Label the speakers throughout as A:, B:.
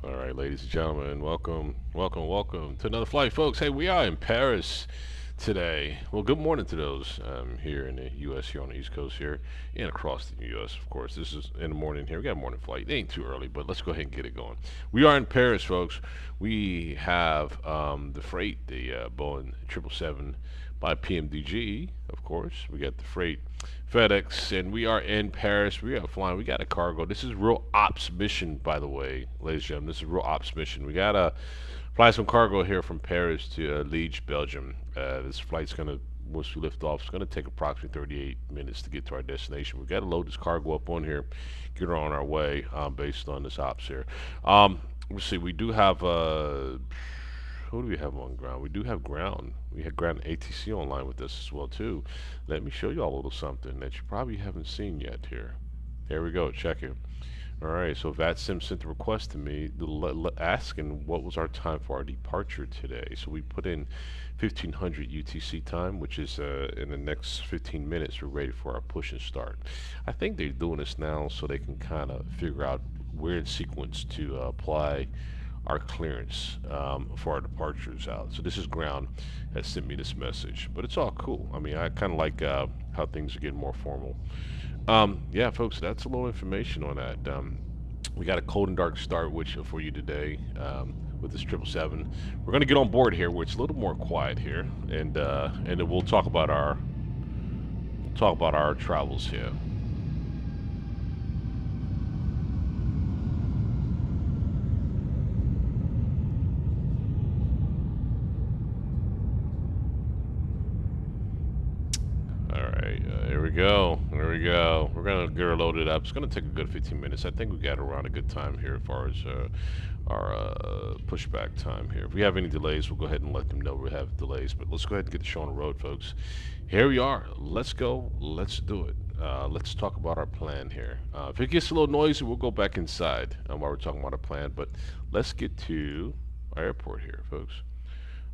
A: All right, ladies and gentlemen, welcome to another flight, folks. Hey, we are in Paris today. Well, good morning to those here in the U.S., here on the East Coast here, and across the U.S., of course. This is in the morning here. We got a morning flight. It ain't too early, but let's go ahead and get it going. We are in Paris, folks. We have the freight, the Boeing 777 by PMDG, of course. We got the freight FedEx, and we are in Paris. We are flying. We got a cargo. This is real ops mission, by the way, ladies and gentlemen. This is real ops mission. We got to fly some cargo here from Paris to Liege, Belgium. This flight's gonna, once we lift off, it's gonna take approximately 38 minutes to get to our destination. We got to load this cargo up on here, get her on our way, based on this ops here. Let's see. We do have who do we have on ground? We do have ground. We have ground ATC online with us as well too. Let me show you all a little something that you probably haven't seen yet here. Here we go. Check it. All right. So VATSIM sent the request to me asking what was our time for our departure today. So we put in 1500 UTC time, which is in the next 15 minutes. We're ready for our push and start. I think they're doing this now so they can kind of figure out where in sequence to apply our clearance for our departures out. So this is ground has sent me this message, but it's all cool. I mean, I kind of like how things are getting more formal. Yeah, folks, that's a little information on that. We got a cold and dark start which for you today with this 777. We're going to get on board here where it's a little more quiet here, and then we'll talk about our travels here. All right, here we go. There we go. We're gonna get her loaded up. It's gonna take a good 15 minutes. I think we got around a good time here as far as our pushback time here. If we have any delays, we'll go ahead and let them know we have delays. But let's go ahead and get the show on the road, folks. Here we are. Let's go. Let's do it. Let's talk about our plan here. If it gets a little noisy, we'll go back inside while we're talking about our plan. But let's get to our airport here, folks.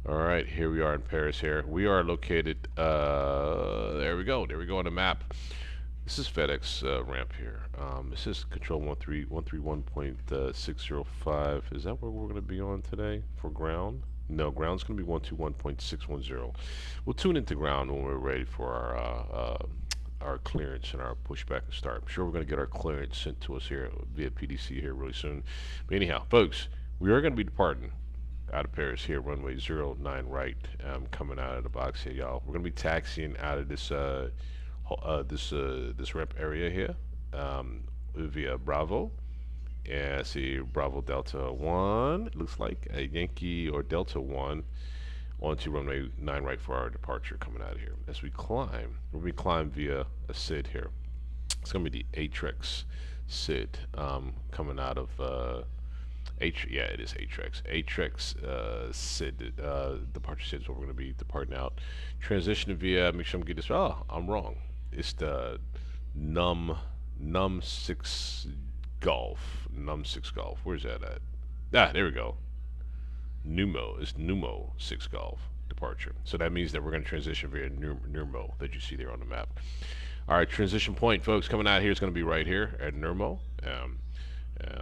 A: All right, here we are in Paris here. We are located, there we go. There we go on the map. This is FedEx ramp here. This is control 131.605. Is that where we're going to be on today for ground? No, ground's going to be 121.610. We'll tune into ground when we're ready for our clearance and our pushback and start. I'm sure we're going to get our clearance sent to us here via PDC here really soon. But anyhow, folks, we are going to be departing out of Paris here, runway 09 right, coming out of the box here, y'all. We're gonna be taxiing out of this this ramp area here, via Bravo. And I see Bravo Delta 1. It looks like a Yankee or Delta 1 onto runway 9 right for our departure coming out of here. As we climb, we climb via a SID here. It's gonna be the Atrex SID coming out of yeah, it is Atrex. Atrex SID, departure SID is what we're going to be departing out. Transition via, make sure I'm getting this. Oh, I'm wrong. It's the Num 6 Golf. Num 6 Golf. Where's that at? Ah, there we go. Numo. It's Numo 6 Golf departure. So that means that we're going to transition via Numo that you see there on the map. All right, transition point, folks, coming out here is going to be right here at Numo.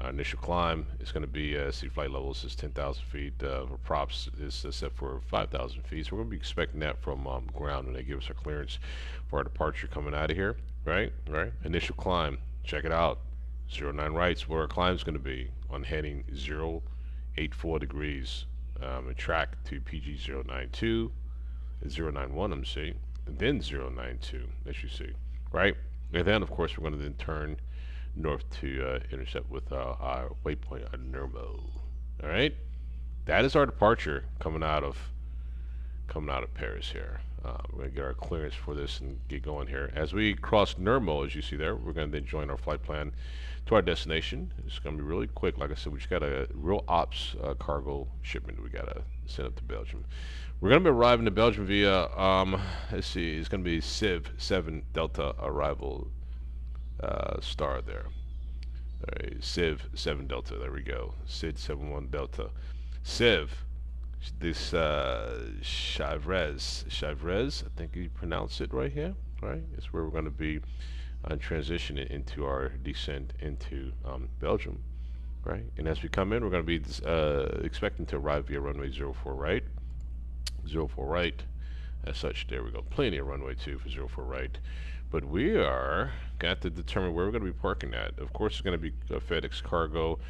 A: Our initial climb is going to be sea flight levels is 10,000 feet. For props is set for 5,000 feet. So we're going to be expecting that from ground when they give us our clearance for our departure coming out of here. Right, right. Initial climb. Check it out. 09 rights where our climb is going to be on heading 084 degrees. And track to PG 092, 091. I'm seeing, and then 092. As you see, right. And then of course we're going to then turn north to intercept with our waypoint at Nermo. All right, that is our departure coming out of Paris here. We're gonna get our clearance for this and get going here. As we cross Nermo, as you see there, we're gonna then join our flight plan to our destination. It's gonna be really quick. Like I said, we just got a real ops cargo shipment we gotta send up to Belgium. We're gonna be arriving to Belgium via let's see, it's gonna be Civ 7 Delta arrival star there. Alright, Civ 7 Delta, there we go. Sid 71 Delta. Civ, this Chivrez, I think you pronounce it right here, right? It's where we're going to be transitioning into our descent into Belgium. right? And as we come in, we're going to be expecting to arrive via runway 04 right, 04 right. As such, there we go. Plenty of runway too for 04 right. But we are got to determine where we're going to be parking at. Of course, it's going to be FedEx cargo.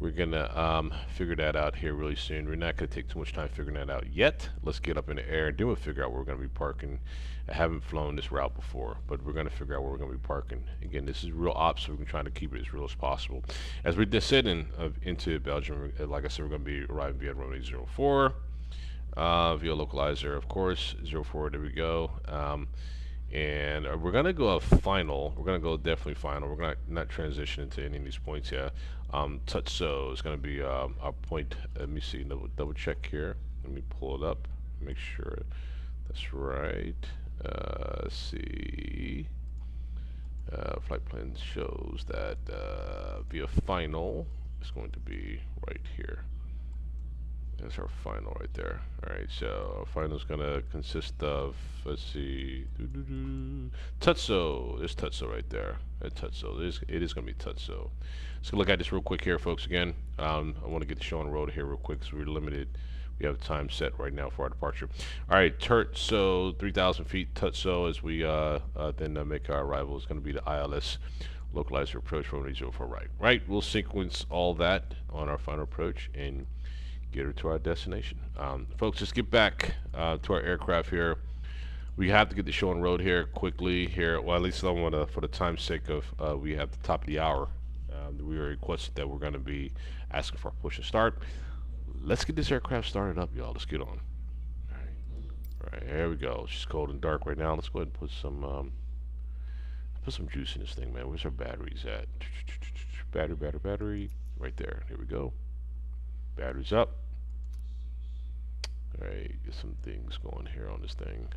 A: We're going to figure that out here really soon. We're not going to take too much time figuring that out yet. Let's get up in the air and then we'll figure out where we're going to be parking. I haven't flown this route before, but we're going to figure out where we're going to be parking. Again, this is real ops, so we're trying to keep it as real as possible. As we descend into Belgium, like I said, we're going to be arriving via runway 04. Via localizer, of course, 04, there we go. And we're gonna go final. We're gonna go definitely final. We're gonna not transition into any of these points yet. Tutso is gonna be our point. Let me see. Double check here. Let me pull it up. Make sure that's right. Let's see. Flight plan shows that via final is going to be right here. That's our final right there. Alright, so our final is going to consist of, let's see, Tutso. There's Tutso right there. Tutso. It is going to be Tutso. So look at this real quick here, folks. Again, I want to get the show on the road here real quick because we're limited. We have time set right now for our departure. Alright, Tutso, 3,000 feet. Tutso, as we then make our arrival, is going to be the ILS localizer approach from 04 right. Right, we'll sequence all that on our final approach and get her to our destination. Folks, let's get back to our aircraft here. We have to get the show on the road here quickly here. Well, at least I want to, for the time's sake of, we have the top of the hour. We were requested that we're going to be asking for a push and start. Let's get this aircraft started up, y'all. Let's get on. All right, here we go. It's just cold and dark right now. Let's go ahead and put some juice in this thing, man. Where's our batteries at? Battery. Right there. Here we go. Batteries up. Alright, get some things going here on this thing.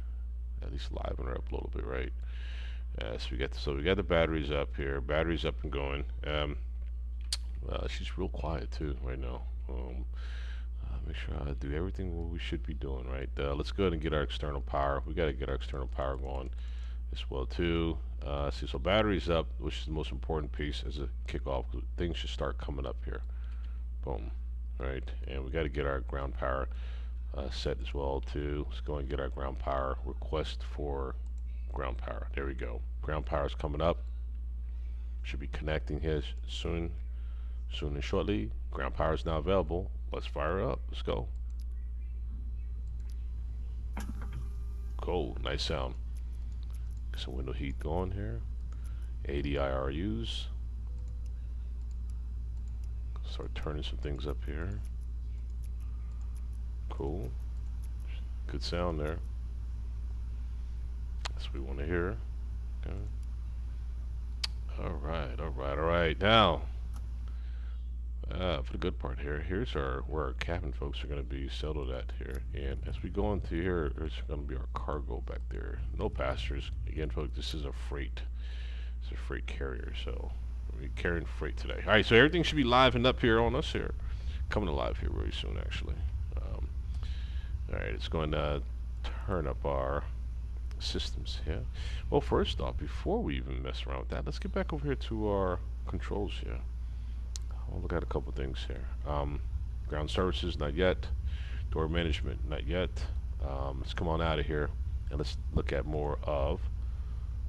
A: At least liven her up a little bit, right? So we got the batteries up here. Batteries up and going. She's real quiet too right now. Make sure I do everything what we should be doing, right? Let's go ahead and get our external power. We got to get our external power going as well too. So batteries up, which is the most important piece as a kickoff. Things should start coming up here. Boom. Right, and we got to get our ground power set as well too. Let's go and get our ground power request for ground power. There we go. Ground power is coming up. Should be connecting here soon and shortly. Ground power is now available. Let's fire up. Let's go. Cool. Nice sound. Get some window heat going here. 80 IRUs. Start turning some things up here. Cool. Good sound there. That's what we want to hear. Okay. Alright. Now, for the good part here, here's where our cabin folks are going to be settled at here. And as we go into here, there's going to be our cargo back there. No passengers. Again, folks, this is a freight. It's a freight carrier, so we're carrying freight today. Alright, so everything should be livened up here on us here. Coming alive here very soon, actually. Alright, it's going to turn up our systems here. Well, first off, before we even mess around with that, let's get back over here to our controls here. I'll look at a couple things here. Ground services, not yet. Door management, not yet. Let's come on out of here and let's look at more of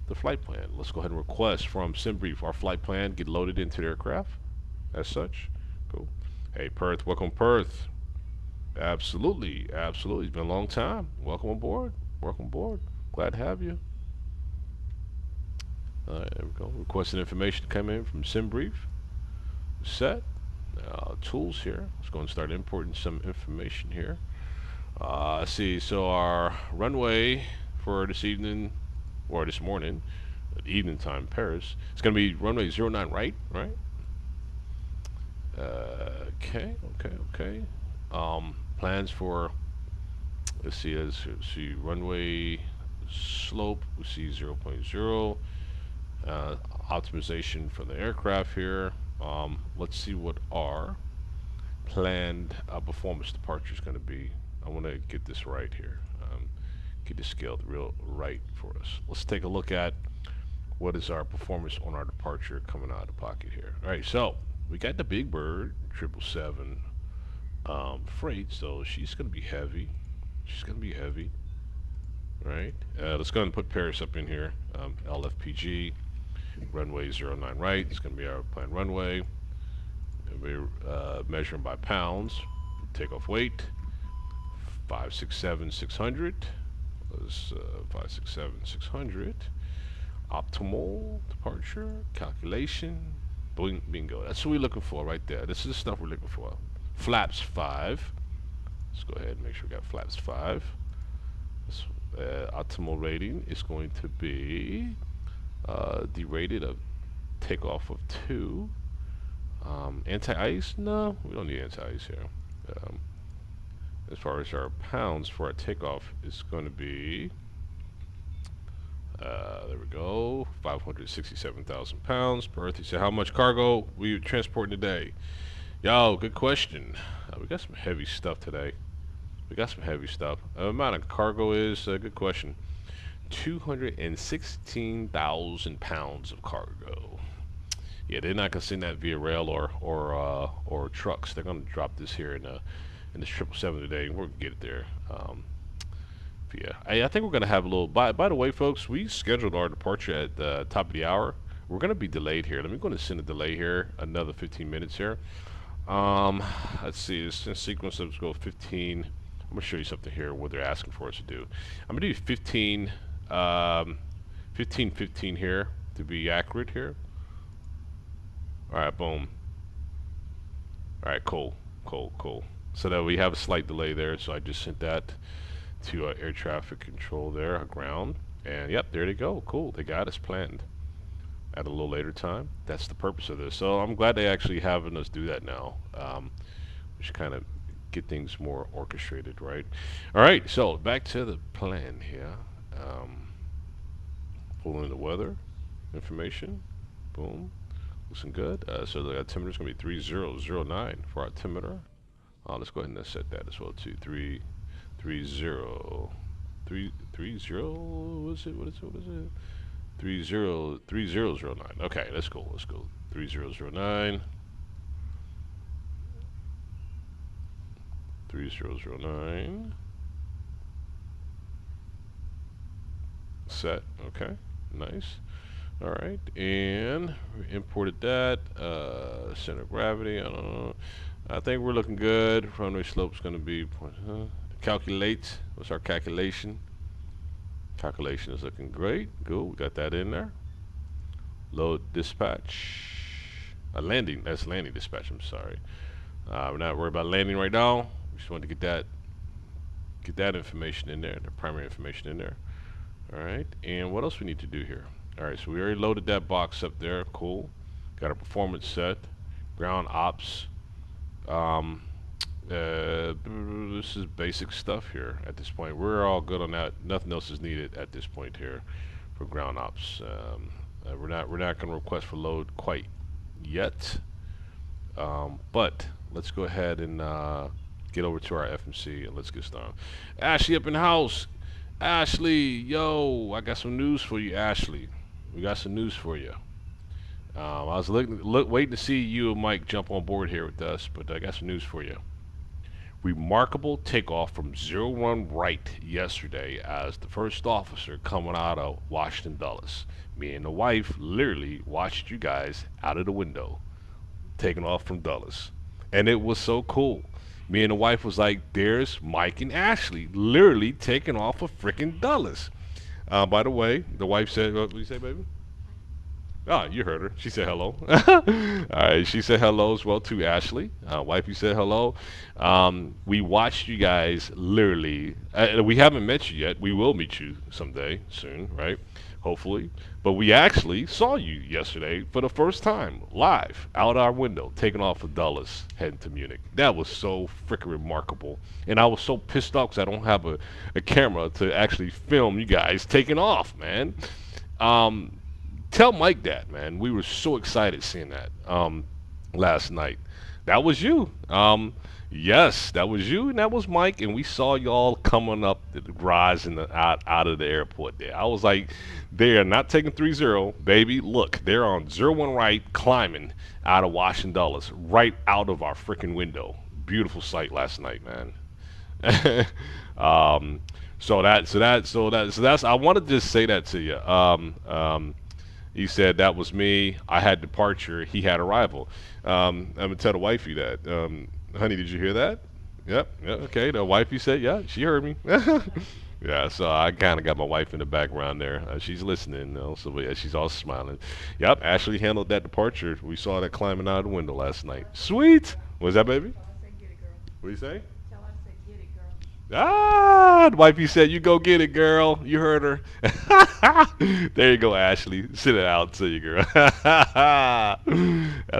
A: the flight plan. Let's go ahead and request from SimBrief our flight plan get loaded into the aircraft as such. Cool. Hey, Perth, welcome, Perth. Absolutely. It's been a long time. Welcome aboard. Glad to have you. Alright, there we go. Requesting information come in from SimBrief. Set. Tools here. Let's go and start importing some information here. Let's see. So our runway for this evening, or this morning, evening time, Paris, it's going to be runway 09 right? Okay. Plans for, let's see, runway slope, we see 0.0. Optimization for the aircraft here. Let's see what our planned performance departure is going to be. I want to get this right here. Get this scaled real right for us. Let's take a look at what is our performance on our departure coming out of the pocket here. All right, so We got the Big Bird 777 freight, so she's gonna be heavy. She's gonna be heavy, right? Let's go ahead and put Paris up in here. LFPG, runway 09 right. It's gonna be our planned runway. We're measuring by pounds. Takeoff weight 567-600. Was 567-600. Optimal departure calculation. Bingo. That's what we're looking for right there. This is the stuff we're looking for. Flaps 5. Let's go ahead and make sure we got flaps 5. This, optimal rating is going to be derated of takeoff of 2. Anti-ice? No, we don't need anti-ice here. As far as our pounds for our takeoff is going to be, there we go, 567,000 pounds per Earth. You said how much cargo we transporting today? Yo, good question. We got some heavy stuff today. We got some heavy stuff. Amount of cargo is good question. 216,000 pounds of cargo. Yeah, they're not gonna send that via rail or trucks. They're gonna drop this here in this 777 today. We're gonna get it there. Yeah, I think we're gonna have a little. By the way, folks, we scheduled our departure at the top of the hour. We're gonna be delayed here. Let me go and send a delay here, another 15 minutes here. Let's see. This in sequence. Let's go 15. I'm gonna show you something here. What they're asking for us to do. I'm gonna do 15, 15 here to be accurate here. All right, boom. All right, cool. So that we have a slight delay there. So I just sent that to air traffic control there, ground, and yep, there they go. Cool, they got us planned at a little later time. That's the purpose of this. So I'm glad they actually having us do that now. We should kind of get things more orchestrated, right? All right, so back to the plan here. Pulling in the weather information. Boom. Looking good. So the altimeter is going to be 3009 for altimeter. Let's go ahead and set that as well too. 330. 30. What is it? 3009. Okay, let's go. 3009. 3009. Set. Okay, nice. All right, and we imported that. Center of gravity. I don't know. I think we're looking good. Runway slope is going to be. Calculate. What's our calculation? Calculation is looking great. Good. We got that in there. Load dispatch. Landing. That's landing dispatch. I'm sorry. We're not worried about landing right now. We just wanted to get that information in there, the primary information in there. All right. And what else we need to do here? All right. So we already loaded that box up there. Cool. Got our performance set. Ground ops. This is basic stuff here at this point. We're all good on that. Nothing else is needed at this point here for ground ops. We're not going to request for load quite yet, but let's go ahead and get over to our FMC and let's get started. Ashley up in the house. Ashley, yo, I got some news for you, Ashley. We got some news for you. I was waiting to see you and Mike jump on board here with us, but I got some news for you. Remarkable takeoff from 01 right yesterday as the first officer coming out of Washington Dulles. Me and the wife literally watched you guys out of the window taking off from Dulles. And it was so cool. Me and the wife was like, there's Mike and Ashley literally taking off of freaking Dulles. By the way, the wife said, what did you say, baby? Oh, you heard her. She said hello. All right, she said hello as well to Ashley. Wifey said hello. We watched you guys literally. We haven't met you yet. We will meet you someday soon, right? Hopefully. But we actually saw you yesterday for the first time, live, out our window, taking off of Dulles, heading to Munich. That was so freaking remarkable. And I was so pissed off because I don't have a camera to actually film you guys taking off, man. Tell Mike that, man. We were so excited seeing that last night. That was you. Yes, that was you, and that was Mike, and we saw y'all coming up the rise in the out of the airport there. I was like, they are not taking 30, baby. Look, they're on 01 right, climbing out of Washington Dulles, right out of our freaking window. Beautiful sight last night, man. um, so that's. I wanted to just say that to you. He said that was me. I had departure. He had arrival. I'm gonna tell the wifey that. Honey, did you hear that? Yep. Yeah, okay. The wifey said, yeah, she heard me. Yeah. So I kind of got my wife in the background there. She's listening, so yeah, she's all smiling. Yep. Ashley handled that departure. We saw that climbing out of the window last night. Sweet. Was that, baby? What do you say? Ah, the wifey said, "You go get it, girl." You heard her. There you go, Ashley. Sit it out to you, girl. That's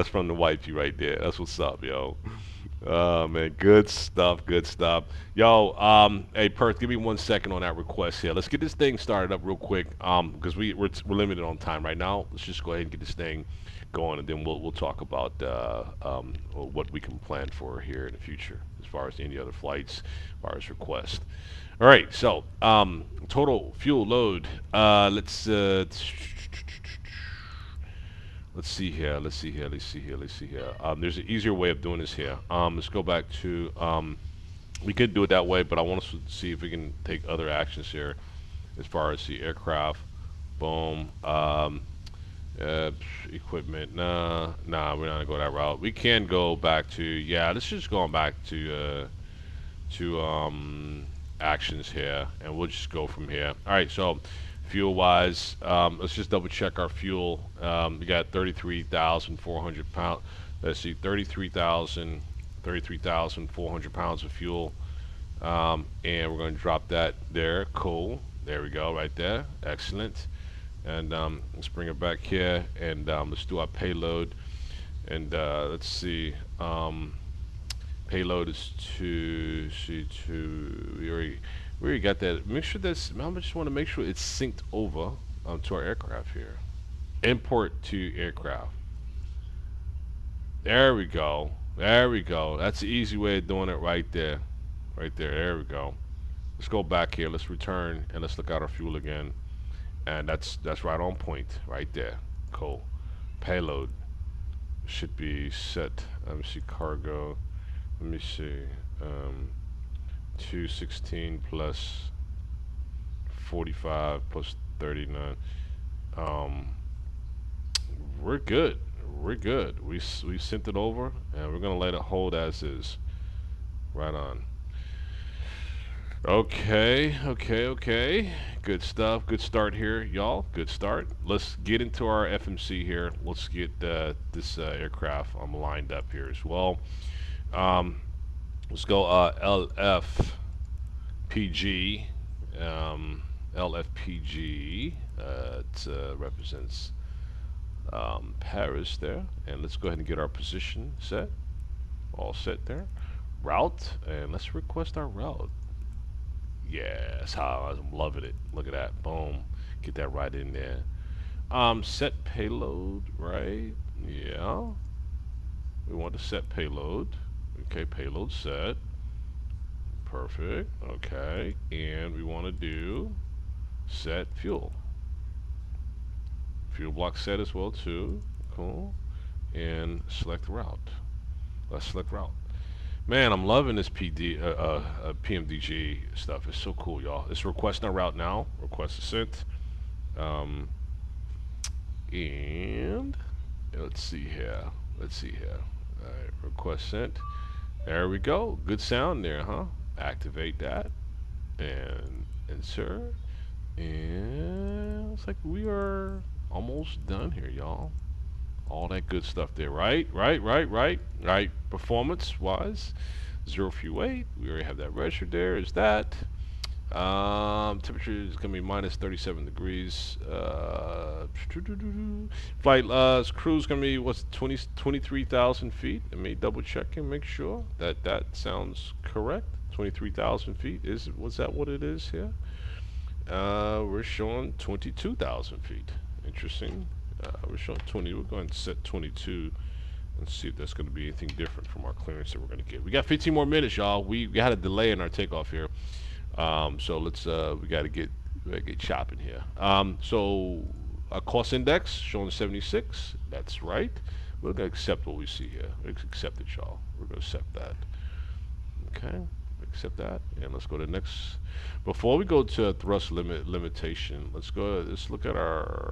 A: from the wifey right there. That's what's up, yo. Oh man, good stuff, good stuff. Yo, hey Perth, give me 1 second on that request here. Let's get this thing started up real quick. Because we're limited on time right now. Let's just go ahead and get this thing going, and then we'll talk about what we can plan for here in the future as far as any other flights, as far as requests. All right, so total fuel load. Let's see here. Let's see here. Let's see here. Let's see here. There's an easier way of doing this here. Let's go back to. We could do it that way, but I want us to see if we can take other actions here, as far as the aircraft. Boom. Uh, Equipment. Nah. We're not gonna go that route. We can go back to. Yeah. Let's just go on back to actions here, and we'll just go from here. All right. So fuel wise, let's just double check our fuel. We got 33,400 pounds. Let's see, 33,400 pounds of fuel. And we're going to drop that there. Cool. There we go, right there. Excellent. And let's bring it back here, and let's do our payload. And let's see. Payload is two. We already got that. Make sure that's. I just want to make sure it's synced over to our aircraft here. Import to aircraft. There we go. There we go. That's the easy way of doing it right there. Right there. There we go. Let's go back here. Let's return and let's look at our fuel again. And that's right on point. Right there. Cool. Payload should be set. Let me see cargo. Let me see. 216 plus 45 plus 39. Um, we're good. We're good. We sent it over, and we're gonna let it hold as is. Right on. Okay. Good stuff. Good start here, y'all. Good start. Let's get into our FMC here. Let's get this aircraft lined up here as well. Um, let's go LFPG. LFPG. It represents Paris there. And let's go ahead and get our position set. All set there. Route. And let's request our route. Yes, how I'm loving it. Look at that. Boom. Get that right in there. Set payload, right? Yeah. We want to set payload. Okay, payload set. Perfect. Okay. And we want to do set fuel. Fuel block set as well too. Cool. And select route. Let's select route. Man, I'm loving this PMDG stuff. It's so cool, y'all. It's requesting a route now. Request is sent. And let's see here. All right, request sent. There we go. Good sound there, huh? Activate that and insert. And looks like we are almost done here, y'all. All that good stuff there, right? Right. Performance wise, 0 fuel weight. We already have that registered there. Is that? Temperature is gonna be minus 37 degrees. Flight cruise gonna be what's 23,000 feet. Let me double check and make sure that that sounds correct. 23,000 feet was that what it is here? We're showing 22,000 feet. Interesting. We're showing 20. We're going to set 22 Let's see if that's going to be anything different from our clearance that we're going to get. We got 15 more minutes, y'all. We had a delay in our takeoff here, so let's we got to get chopping here. So a cost index showing 76. That's right. We're going to accept what we see here. We accept it, y'all. We're going to accept that. Okay, accept that, and let's go to the next. Before we go to thrust limitation, let's go. Let's look at our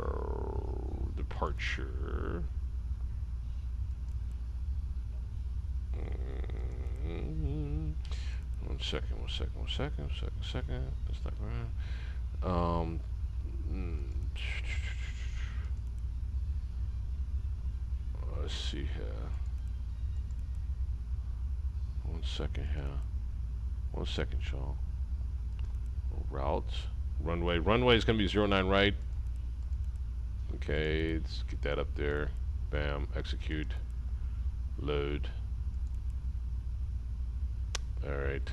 A: departure. One second. That's not right. Let's see here. One second here. One second, y'all. Route. Runway. Runway is going to be 09 right. Okay, let's get that up there. Bam. Execute. Load. Alright.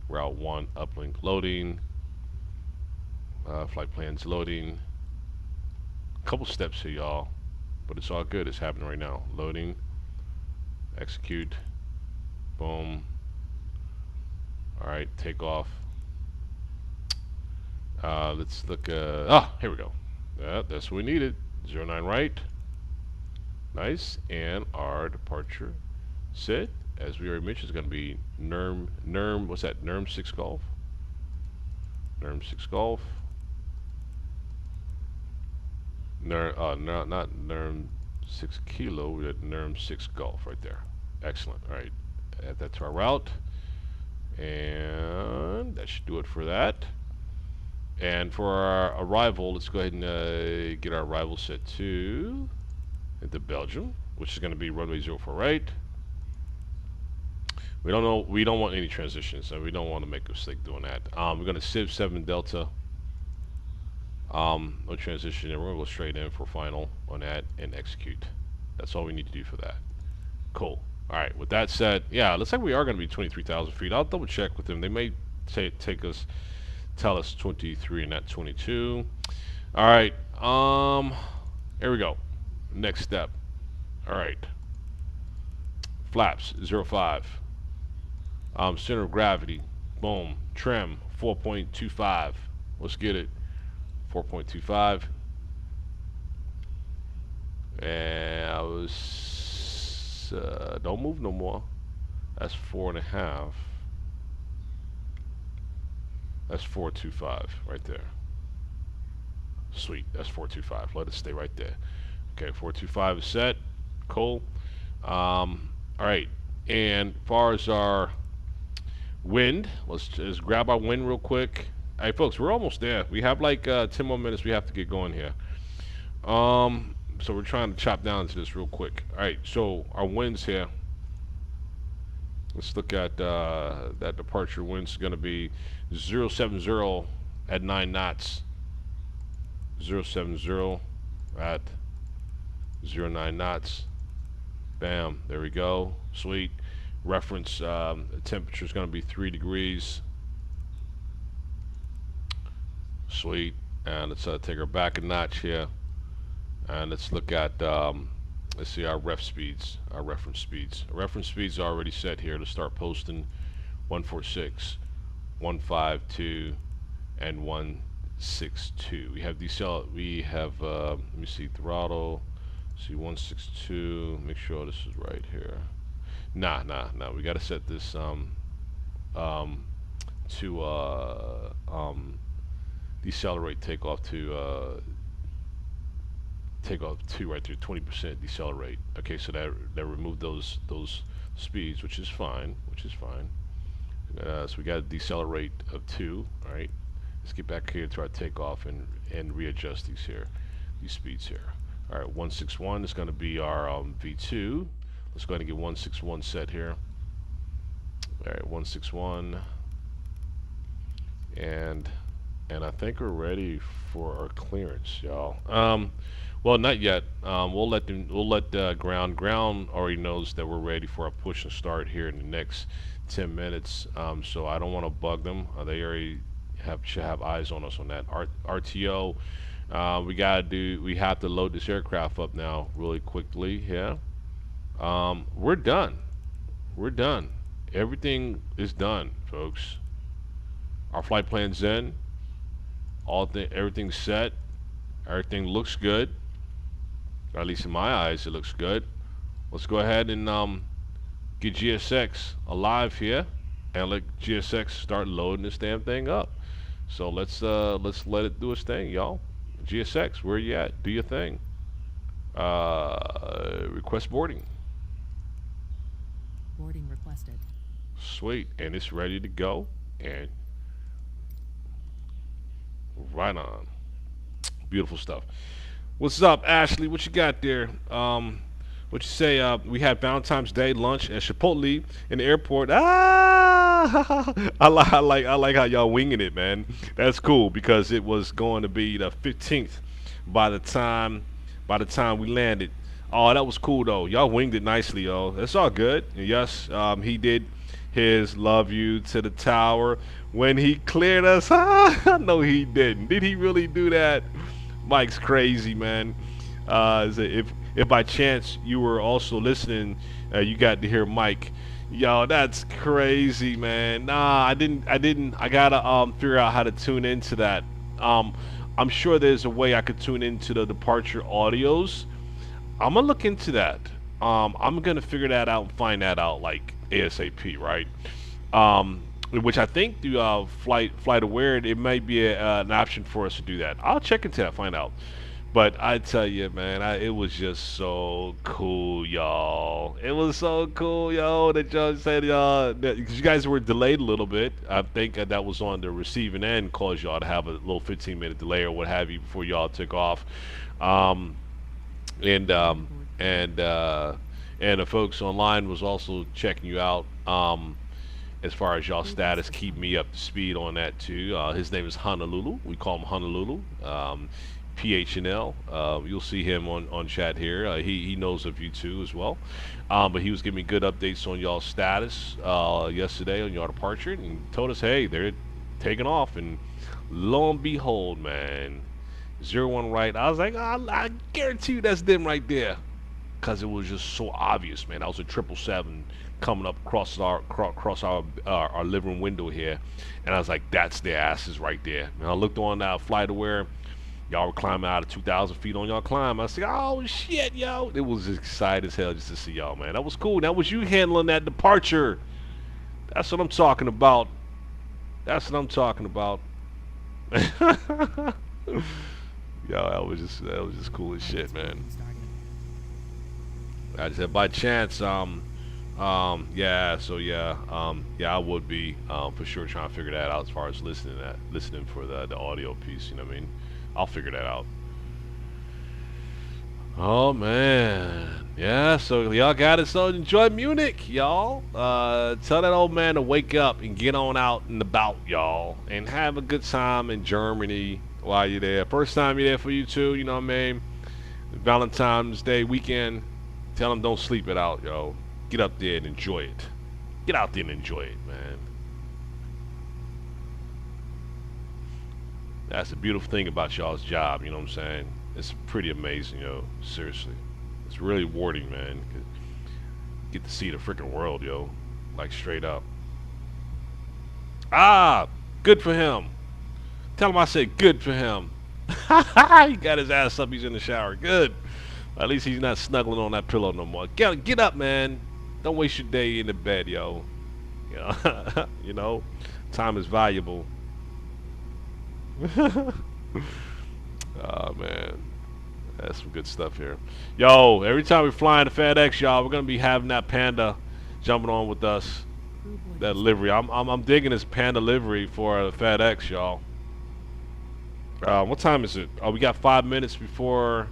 A: Route 1 uplink loading. Flight plans loading. A couple steps here, y'all. But it's all good. It's happening right now. Loading. Execute. Boom. Alright, take off. Let's look. Here we go. That's what we needed. 09 right. Nice. And our departure set, as we already mentioned, is going to be NERM, what's that? NERM 6 Golf. NERM 6 Golf. Not NERM 6 Kilo. We had NERM 6 Golf right there. Excellent. All right. Add that to our route. And that should do it for that. And for our arrival, let's go ahead and get our arrival set to into Belgium, which is going to be runway 04 right. We don't know. We don't want any transitions, so we don't want to make a mistake doing that. We're going to Civ 7 Delta. No transition, and we're going to go straight in for final on that and execute. That's all we need to do for that. Cool. All right. With that said, yeah, looks like we are going to be 23,000 feet. I'll double check with them. They may tell us 23 and not 22. All right. Here we go. Next step. All right. Flaps 05. Center of gravity. Boom. Trim 4.25. Let's get it. 4.25. And I was don't move no more. That's 4.5. That's 4.25 right there. Sweet. That's 4.25. Let it stay right there. Okay, 4.25 is set. Cool. All right. And as far as our wind, let's just grab our wind real quick. All right, folks, we're almost there. We have like 10 more minutes. We have to get going here. So we're trying to chop down to this real quick. All right, so our winds here. Let's look at that departure wind is going to be 070 at 9 knots. 070 at 09 knots. Bam, there we go. Sweet. Reference temperature is going to be 3 degrees. Sweet. And let's take her back a notch here. And let's look at, let's see our ref speeds, our reference speeds. Our reference speeds are already set here to start posting 146, 152, and 162. We have let me see, throttle, see 162, make sure this is right here. Nah, we got to set this to decelerate takeoff to takeoff 2 right there, 20% decelerate. Okay, so that removed those speeds, which is fine. So we got to decelerate of 2. All right, let's get back here to our takeoff and readjust these speeds here. All right, 161 is going to be our V2. Let's go ahead and get 161 set here. All right, 161, and I think we're ready for our clearance, y'all. Well, not yet. We'll let ground already knows that we're ready for our push and start here in the next 10 minutes. So I don't want to bug them. They already should have eyes on us on that. RTO. We have to load this aircraft up now really quickly. Yeah. We're done. We're done. Everything is done, folks. Our flight plan's in. Everything's set. Everything looks good. Or at least in my eyes, it looks good. Let's go ahead and get GSX alive here, and let GSX start loading this damn thing up. So let's let it do its thing, y'all. GSX, where you at? Do your thing. Request boarding.
B: Boarding requested.
A: Sweet, and it's ready to go. And right on. Beautiful stuff. What's up, Ashley? What you got there? What you say? We had Valentine's Day lunch at Chipotle in the airport. Ah, I like how y'all winging it, man. That's cool because it was going to be the 15th by the time we landed. Oh, that was cool though. Y'all winged it nicely, yo. It's all good. And yes, he did his love you to the tower when he cleared us. No, he didn't. Did he really do that? Mike's crazy, man. If by chance you were also listening, you got to hear Mike. Yo, that's crazy, man. Nah, I didn't. I gotta figure out how to tune into that. Um, I'm sure there's a way I could tune into the departure audios. I'm gonna look into that. I'm gonna figure that out and find that out like ASAP, right? Which I think through Flight Aware, it might be an option for us to do that. I'll check into that, find out. But I tell you, man, it was just so cool, y'all. It was so cool, yo, that y'all said, because you guys were delayed a little bit. I think that was on the receiving end, caused y'all to have a little 15-minute delay or what have you before y'all took off. Um, and um, and and the folks online was also checking you out. As far as y'all status, keep me up to speed on that too. His name is Honolulu. We call him Honolulu. PHNL. You'll see him on chat here. He knows of you too as well. But he was giving me good updates on y'all status yesterday on your departure, and told us, hey, they're taking off. And lo and behold, man, 01 right. I was like, I guarantee you that's them right there, because it was just so obvious, man. That was a 777 coming up across our living room window here, and I was like, that's their asses right there. And I looked on Flight Aware. Y'all were climbing out of 2,000 feet on y'all climb. I said, oh shit, yo. It was exciting as hell just to see y'all, man. That was cool. That was you handling that departure. That's what I'm talking about. That's what I'm talking about. Yo, that was just cool as shit, man. I just said by chance, yeah, so yeah, yeah, I would be for sure trying to figure that out as far as listening for the audio piece. You know what I mean? I'll figure that out. Oh man, yeah. So y'all got it. So enjoy Munich, y'all. Tell that old man to wake up and get on out and about, y'all, and have a good time in Germany while you're there. First time you're there for you too. You know what I mean? Valentine's Day weekend. Tell them don't sleep it out, yo. Get up there and enjoy it. Get out there and enjoy it, man. That's the beautiful thing about y'all's job, you know what I'm saying? It's pretty amazing, yo. Seriously. It's really rewarding, man. Get to see the freaking world, yo. Like, straight up. Ah! Good for him. Tell him I said good for him. He got his ass up. He's in the shower. Good. At least he's not snuggling on that pillow no more. Get up, man. Don't waste your day in the bed, yo. You know, you know, time is valuable. Oh man, that's some good stuff here. Yo, every time we fly in the FedEx, y'all, we're gonna be having that panda jumping on with us. That livery. I'm digging this panda livery for FedEx, y'all. What time is it? Oh, we got 5 minutes before.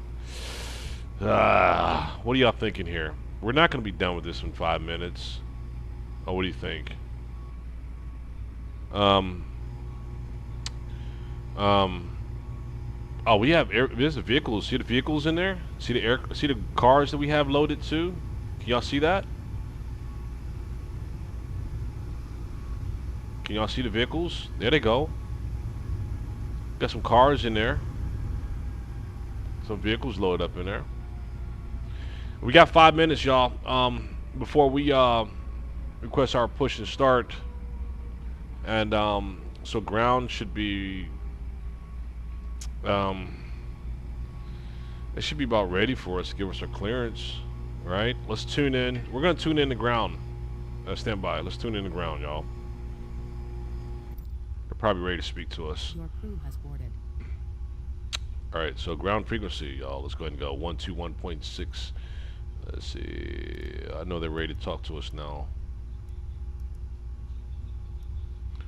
A: What are y'all thinking here? We're not gonna be done with this in 5 minutes. Oh, what do you think? Um. Oh, we have there's the vehicles. See the vehicles in there? See the cars that we have loaded too? Can y'all see that? Can y'all see the vehicles? There they go. Got some cars in there. Some vehicles loaded up in there. We got 5 minutes, y'all. Before we request our push and start, and so ground should be um, it should be about ready for us to give us our clearance, right? Let's tune in. We're gonna tune in the ground. Stand by. Let's tune in the ground, y'all. They're probably ready to speak to us.
B: Your crew has boarded.
A: All right, so ground frequency, y'all. Let's go ahead and go 121.6. Let's see. I know they're ready to talk to us now.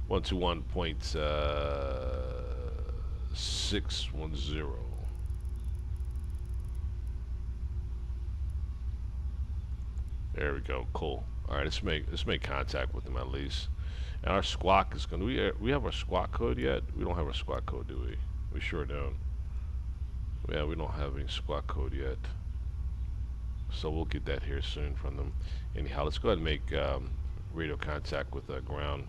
A: 121.610. There we go. Cool. All right, let's make contact with them at least. And our squawk is gonna. We have our squawk code yet? We don't have our squawk code, do we? We sure don't. Yeah, we don't have any squawk code yet. So we'll get that here soon from them. Anyhow, let's go ahead and make radio contact with ground.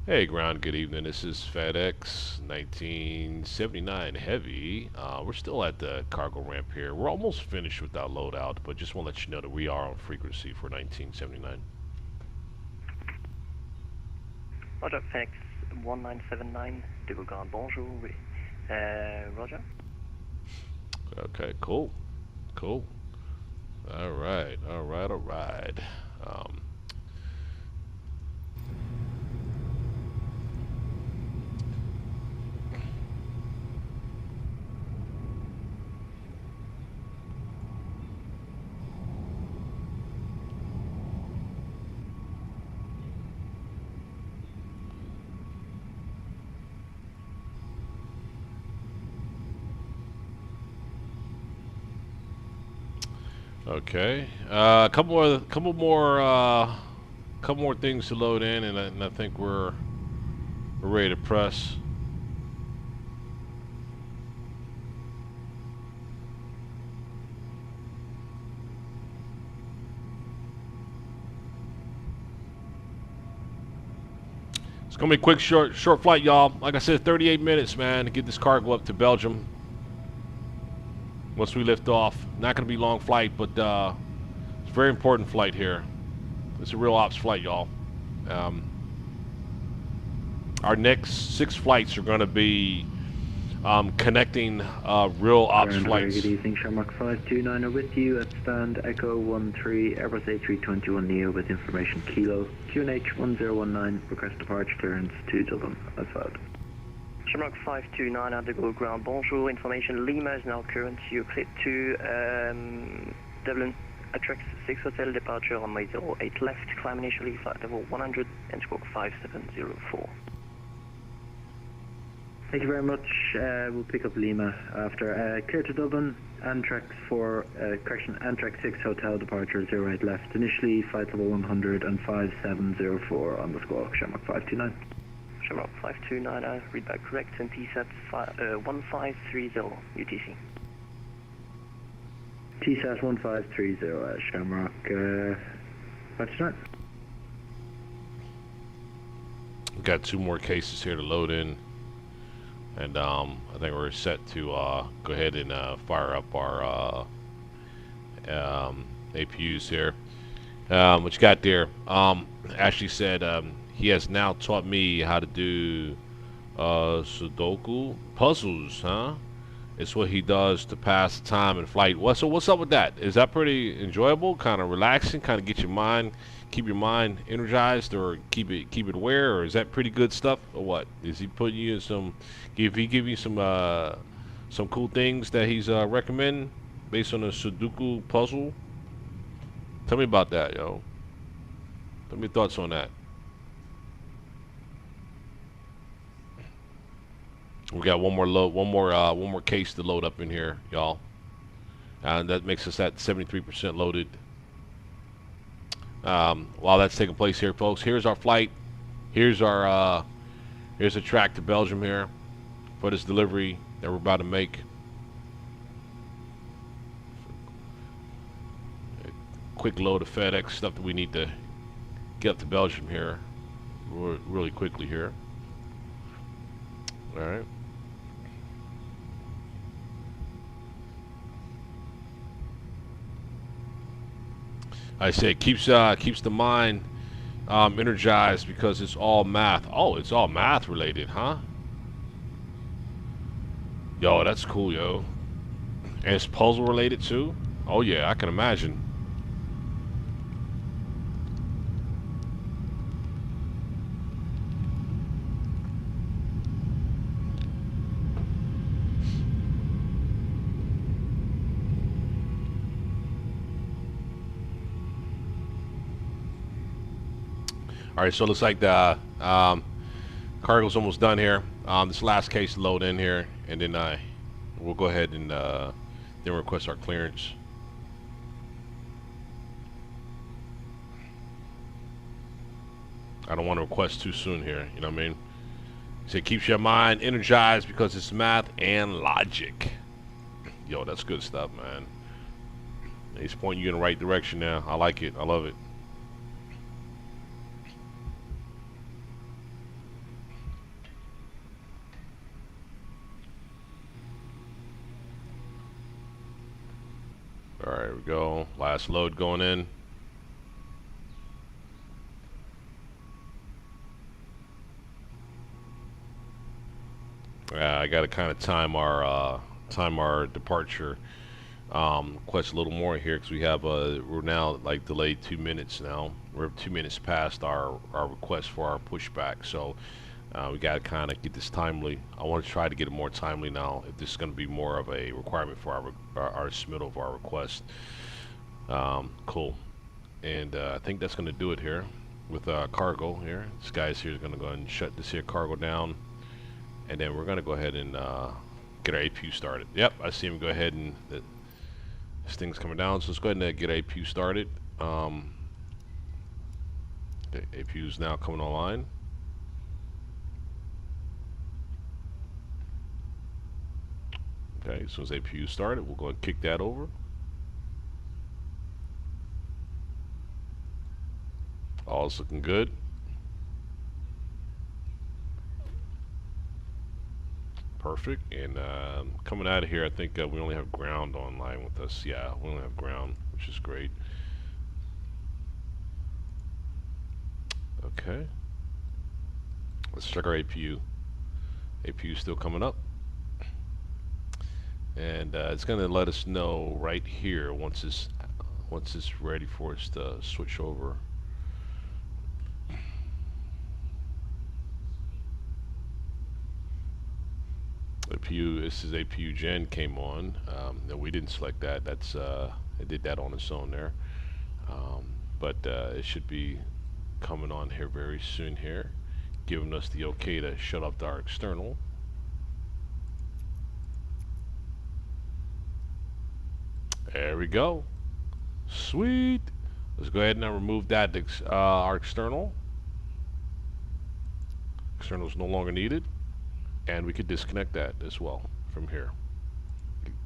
A: Hey, ground. Good evening. This is FedEx 1979 Heavy. We're still at the cargo ramp here. We're almost finished with our loadout, but just want to let you know that we are on frequency for 1979.
C: Roger, FedEx 1979, de Grand bonjour. Oui. Roger.
A: Okay, cool. Cool. All right, all right, all right. Um, okay. Couple more things to load in, and I think we're ready to press. It's gonna be a quick, short flight, y'all. Like I said, 38 minutes, man, to get this cargo up to Belgium. Once we lift off, not gonna be a long flight, but it's a very important flight here. It's a real ops flight, y'all. Um, our next 6 flights are gonna be connecting real ops flights.
D: Good evening, Shamrock 529 are with you at stand Echo 13 Airbus A321neo with information Kilo QNH 1019, request departure clearance to Dublin as filed.
C: Shamrock 529 at the Go Ground bonjour. Information Lima is now current. You're cleared to Dublin. Atrex 6 Hotel departure on my 08 left. Climb initially flight level 100 and squawk 5704.
D: Thank you very much. We'll pick up Lima after. Clear to Dublin, Antrex 6 Hotel departure 08 left. Initially flight level 100 and 5704 on the squawk. Shamrock 529.
C: Shamrock 529, read back correct, and TSAT 1530 UTC.
D: TSAT 1530 Shamrock 529.
A: Got 2 more cases here to load in, and I think we're set to go ahead and fire up our APUs here. What you got there? Ashley said he has now taught me how to do Sudoku puzzles, huh? It's what he does to pass the time in flight. So what's up with that? Is that pretty enjoyable? Kind of relaxing? Kind of get your mind, keep your mind energized, or keep it aware? Or is that pretty good stuff, or what? Is he putting you in some? Give you some cool things that he's recommending based on a Sudoku puzzle? Tell me about that, yo. Tell me your thoughts on that. We got one more case to load up in here, y'all. And that makes us at 73% loaded. While that's taking place here, folks, here's our flight. Here's our here's a track to Belgium here for this delivery that we're about to make. A quick load of FedEx stuff that we need to get up to Belgium here really quickly here. All right. I say it keeps the mind energized because it's all math. Oh, it's all math related, huh? Yo, that's cool, yo. And it's puzzle related too. Oh yeah, I can imagine. All right, so it looks like the cargo's almost done here. This last case load in here, and then we'll go ahead and then request our clearance. I don't want to request too soon here. You know what I mean? So it keeps your mind energized because it's math and logic. Yo, that's good stuff, man. He's pointing you in the right direction now. I like it. I love it. All right, here we go. Last load going in. I got to kind of time our departure. Quest a little more here because we have we're now like delayed 2 minutes now. We're 2 minutes past our request for our pushback, so we got to kind of get this timely. I want to try to get it more timely now if this is going to be more of a requirement for our submittal of our request. Cool, and I think that's going to do it here with cargo here. This guy's here is going to go ahead and shut this here cargo down, and then we're going to go ahead and get our APU started. Yep, I see him go ahead and this thing's coming down, so let's go ahead and get APU started. Okay, APU is now coming online. Okay, as soon as APU started, we'll go and kick that over. All's looking good. Perfect. And coming out of here, I think we only have ground online with us. Yeah, we only have ground, which is great. Okay. Let's check our APU. APU still coming up. And it's going to let us know right here once it's ready for us to switch over. APU, this is APU Gen came on. No, we didn't select that. That's it did that on its own there. But it should be coming on here very soon here, giving us the okay to shut off our external. There we go. Sweet. Let's go ahead and now remove that our external. External is no longer needed. And we could disconnect that as well from here.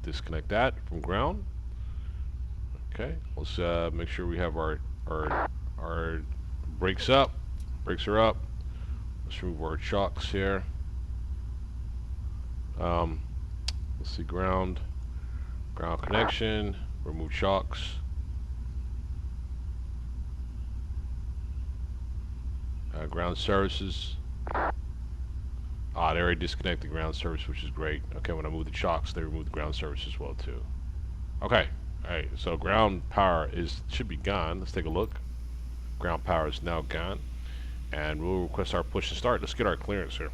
A: Disconnect that from ground. Okay, let's make sure we have our brakes up. Brakes are up. Let's remove our chocks here. Let's see, ground connection. Remove chocks. Ground services. They already disconnected ground service, which is great. Okay, when I move the chocks, they remove the ground service as well too. Okay, all right. So ground power should be gone. Let's take a look. Ground power is now gone, and we'll request our push to start. Let's get our clearance here.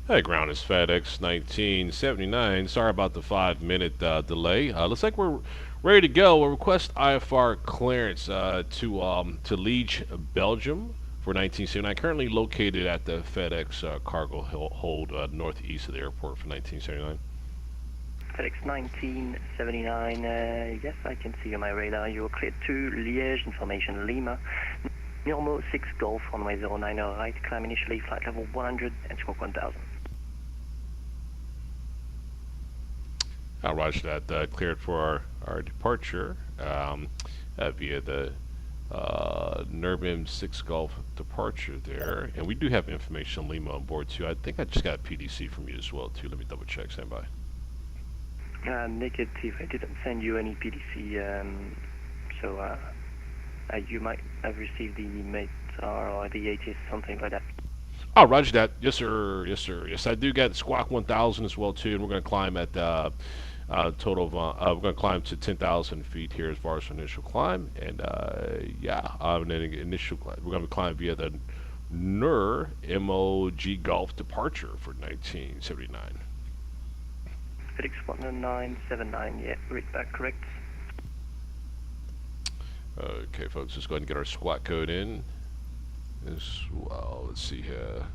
A: Hey, ground is FedEx 1979. Sorry about the 5-minute delay. Looks like we're ready to go. We'll request IFR clearance to Liege, Belgium. For 1979, currently located at the FedEx cargo hold northeast of the airport for 1979.
C: FedEx 1979, yes, I can see on my radar. You're cleared to Liège, information Lima. Normal 6 Golf, runway 09 right, climb initially, flight level 100 and smoke 1000.
A: Roger that. Cleared for our departure via the Nurbim 6 Golf departure there, and we do have information on Lima on board too. I think I just got a PDC from you as well too. Let me double check. Stand by.
C: Negative. I didn't send you any PDC, so you might have received the MET or the ATS, something like that.
A: Oh, roger that. Yes, sir. Yes, sir. Yes, I do get Squawk 1000 as well too, and we're going to climb at total of we're going to climb to 10,000 feet here as far as initial climb, and yeah, and then initial we're going to climb via the NUR MOG Golf departure for 1979.
C: FedEx 10979, yeah, read back correct.
A: Okay, folks, let's go ahead and get our squat code in as well. Let's see here.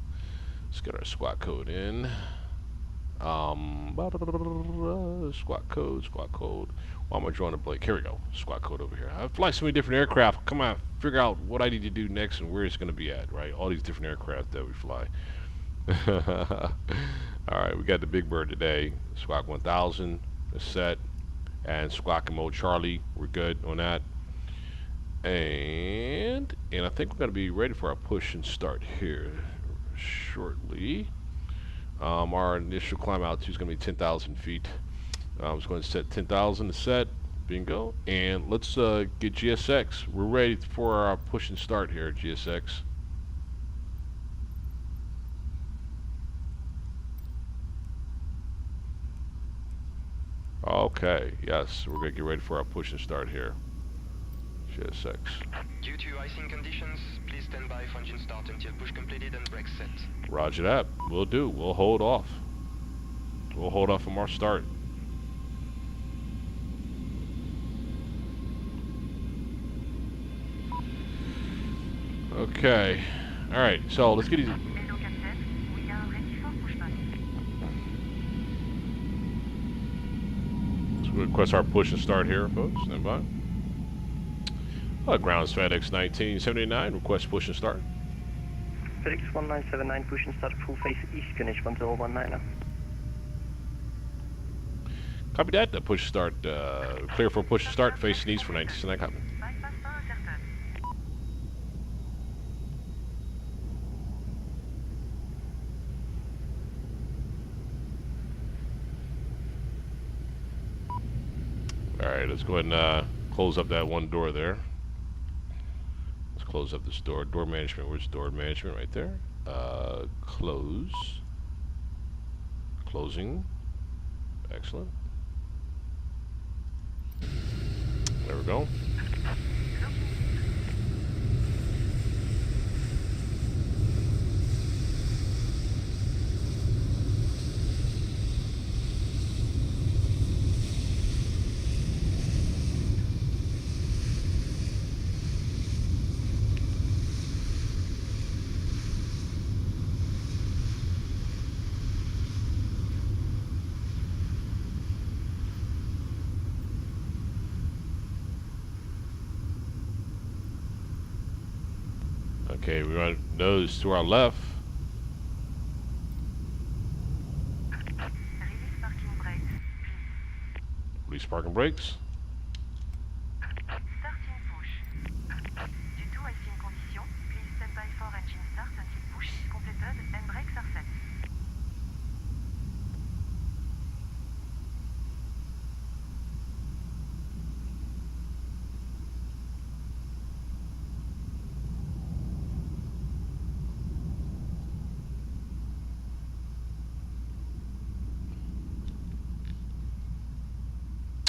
A: Let's get our squat code in. Squat code, squat code. Why am I drawing a blank? Here we go. Squat code over here. I fly so many different aircraft. Come on, figure out what I need to do next and where it's going to be at, right? All these different aircraft that we fly. All right, we got the Big Bird today. Squawk 1000 is set. And Squawk Mode Charlie, we're good on that. And I think we're going to be ready for our push and start here shortly. Our initial climb altitude is going to be 10,000 feet. I was going to set 10,000 to set. Bingo. And let's get GSX. We're ready for our push and start here, GSX. Okay, yes, we're going to get ready for our push and start here. GSX.
B: Due to icing conditions, please stand by for engine start until push completed and brakes set.
A: Roger that. We'll do. We'll hold off. We'll hold off from our start. Okay. All right. So let's get easy. Let's request our push and start here, folks. Stand by. Grounds FedEx 1979. Request push and start.
C: FedEx 1979, push and start full face east, finish 1019.
A: Copy that. Push and start. Clear for push and start. Facing east for 1979. Copy. All right. Let's go ahead and close up that one door there. Let's close up this door. Door management. Where's door management? Right there. Close. Closing. Excellent. There we go. Okay, we run nose to our left. Release parking brakes.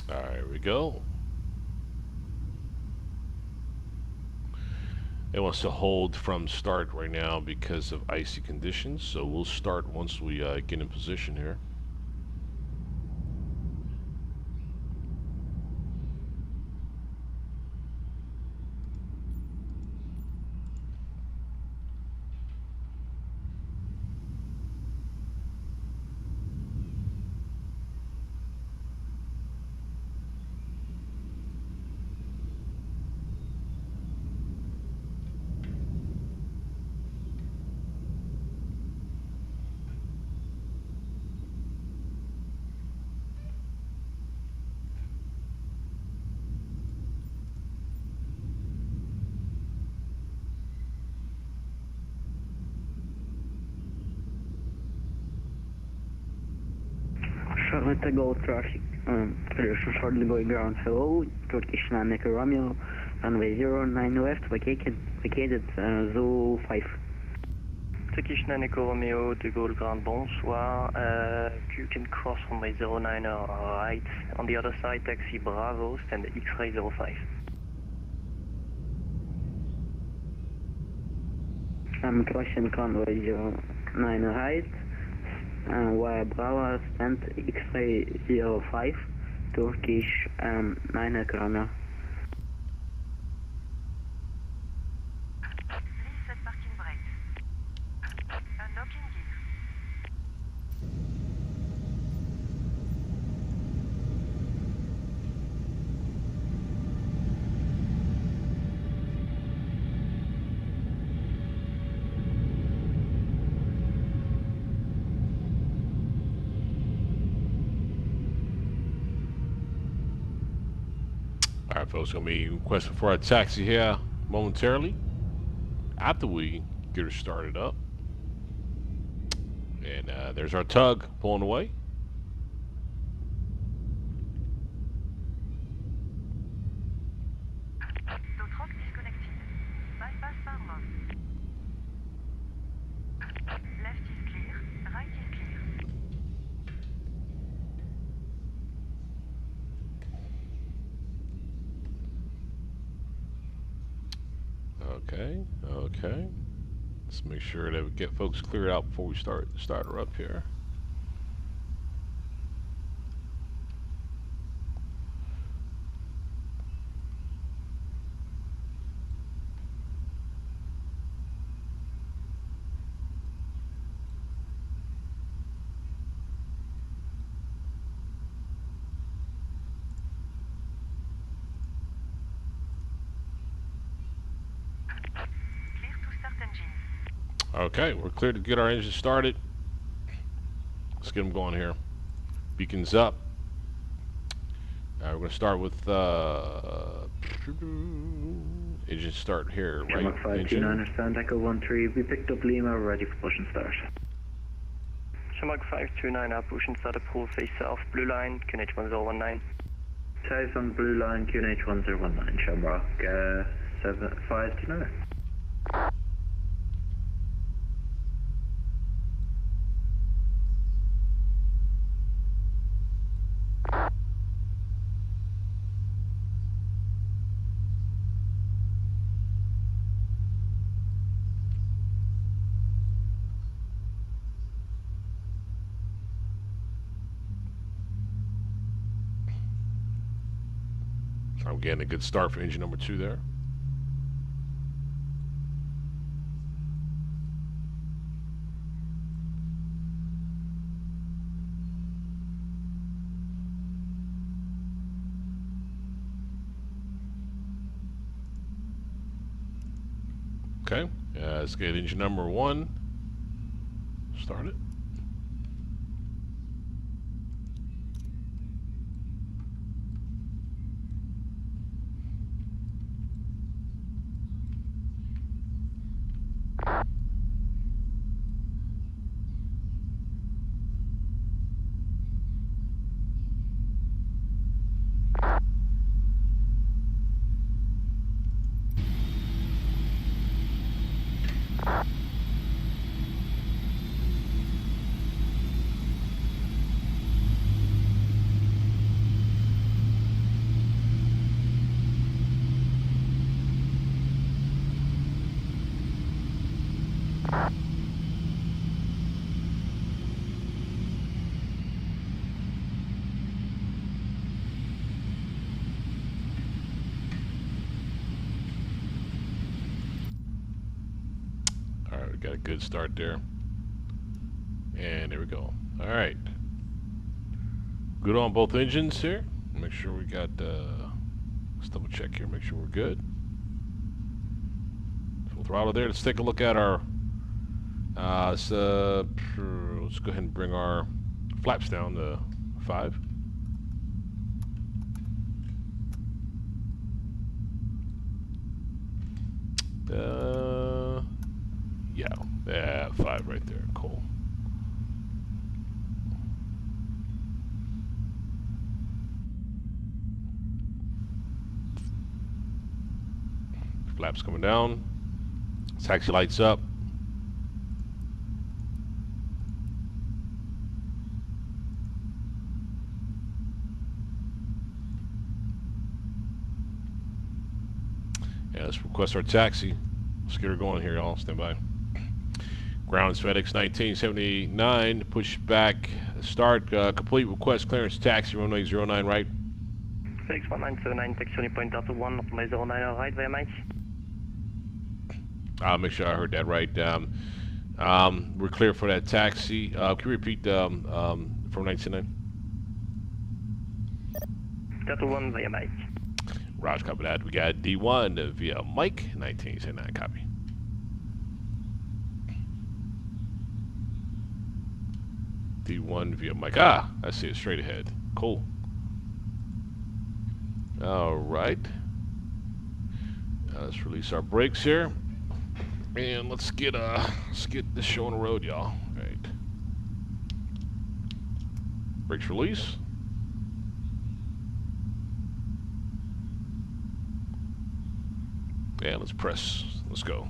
A: There we go. It wants to hold from start right now because of icy conditions, so we'll start once we get in position here.
C: Charlotte Gold traffic
D: Clear shortly going ground, hello, Turkish 9 Echo Romeo, runway 09 left, vacated 05.
C: Turkish 9 Echo Romeo, de Gaulle Grand, bonsoir. You can cross runway 09 right. On the other side, taxi Bravo, stand X-ray 05.
D: I'm crossing runway 09 right, via Bravo, stand X-ray 05, Turkish 9 Echo Romeo.
E: Please set parking brakes. Unlocking gear.
A: All right, folks, gonna be requesting for a taxi here momentarily after we get her started up. And there's our tug pulling away.
E: Tow truck disconnected. Bypass Barmouth. Left is clear. Right is clear.
A: Okay, okay. Let's make sure that we get folks cleared out before we start her up here.
E: Clear to start engines.
A: Okay, we're clear to get our engine started. Let's get them going here. Beacons up. We're going to start with engine start here, right?
D: Shamrock 529, stand Echo 13, we picked up Lima, we're ready for push and start.
C: Shamrock 529, push and start approval face south, blue line, QNH 1019.
D: South on blue line, QNH 1019, Shamrock 529.
A: So I'm getting a good start for engine number 2 there. Okay, let's get engine number 1 started. Alright, we got a good start there. And there we go. Alright. Good on both engines here. Make sure we got, let's double check here, make sure we're good. Full throttle there. Let's take a look at our, let's go ahead and bring our flaps down to 5. Yeah, 5 right there. Cool. Flaps coming down. Taxi lights up. Yeah, let's request our taxi. Let's get her going here, y'all. Stand by. Ground is FedEx 1979. Pushback. Start. Complete request clearance taxi. Runway 09 right.
C: FedEx 1979, taxi only point Delta 1, runway 09 right via Mike.
A: I'll make sure I heard that right. We're clear for that taxi. Can you repeat from 1979?
C: Delta 1 via Mike.
A: Roger, copy that. We got D1 via Mike, 1979, copy. D1 via Mike. Ah, I see it straight ahead. Cool. All right. Let's release our brakes here. And let's get this show on the road, y'all. All right. Brakes release. Yeah, let's press. Let's go.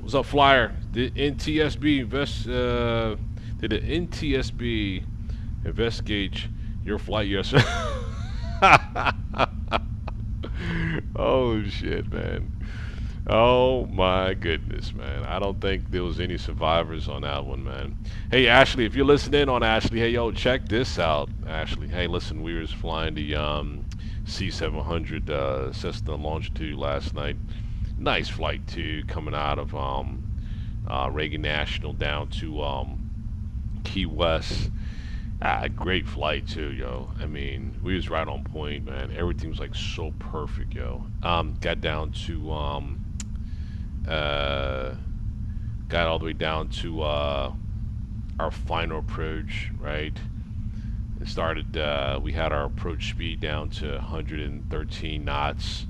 A: What's up, Flyer? Did the NTSB investigate your flight yesterday? Oh shit, man. Oh my goodness, man. I don't think there was any survivors on that one, man. Hey Ashley, if you're listening on Ashley, hey yo, check this out, Ashley. Hey, listen, we was flying the C700 Cessna Longitude last night. Nice flight too, coming out of Reagan National down to Key West. Great flight too, yo. I mean, we was right on point, man. Everything was like so perfect, yo. Got down to got all the way down to our final approach, right? It started. We had our approach speed down to 113 knots.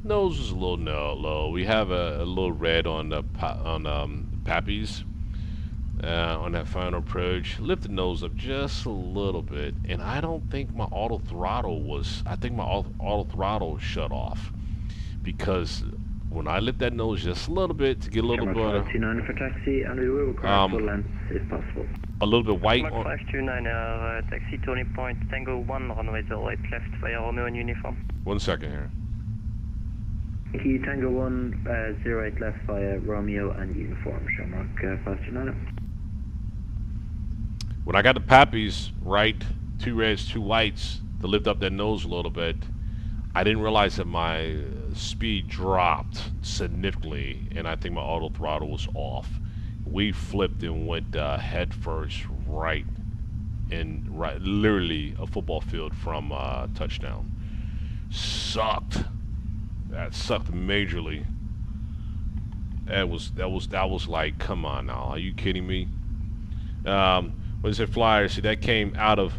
A: Nose was a little low. We have a little red on the Pappies. On that final approach, lift the nose up just a little bit, and I don't think my auto throttle was. I think my auto throttle shut off because when I lift that nose just a little bit to get a little bit,
D: 529 for taxi, and we will require full length if possible.
A: a little bit white.
C: Mark 529, taxi Tony Point, Tango 1, runway 08 left via Romeo in uniform.
A: 1 second here.
D: Key Tango 1, 08 left via Romeo and uniform. Shamrock 529.
A: When I got the Pappies right, 2 reds, 2 whites, to lift up that nose a little bit, I didn't realize that my speed dropped significantly, and I think my auto throttle was off. We flipped and went head first right literally a football field from touchdown. Sucked. That sucked majorly. That was like, come on now, are you kidding me? What is it, Flyer? See, that came out of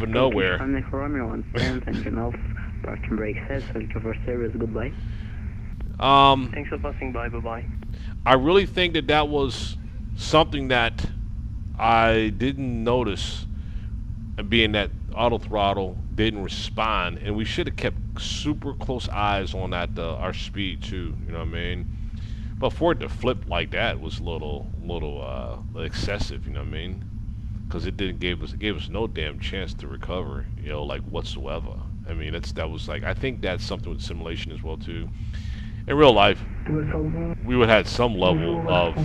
A: nowhere.
D: Friendly for Romeo on stands, engine off, parking brake set, filter for service, goodbye.
C: Thanks for passing by, bye-bye.
A: I really think that was something that I didn't notice, being that auto throttle didn't respond, and we should have kept super close eyes on that our speed too. You know what I mean? But for it to flip like that was a little excessive. You know what I mean? Because it gave us no damn chance to recover. You know, like whatsoever. I mean, that was like, I think that's something with simulation as well too. In real life, we would have had some level of.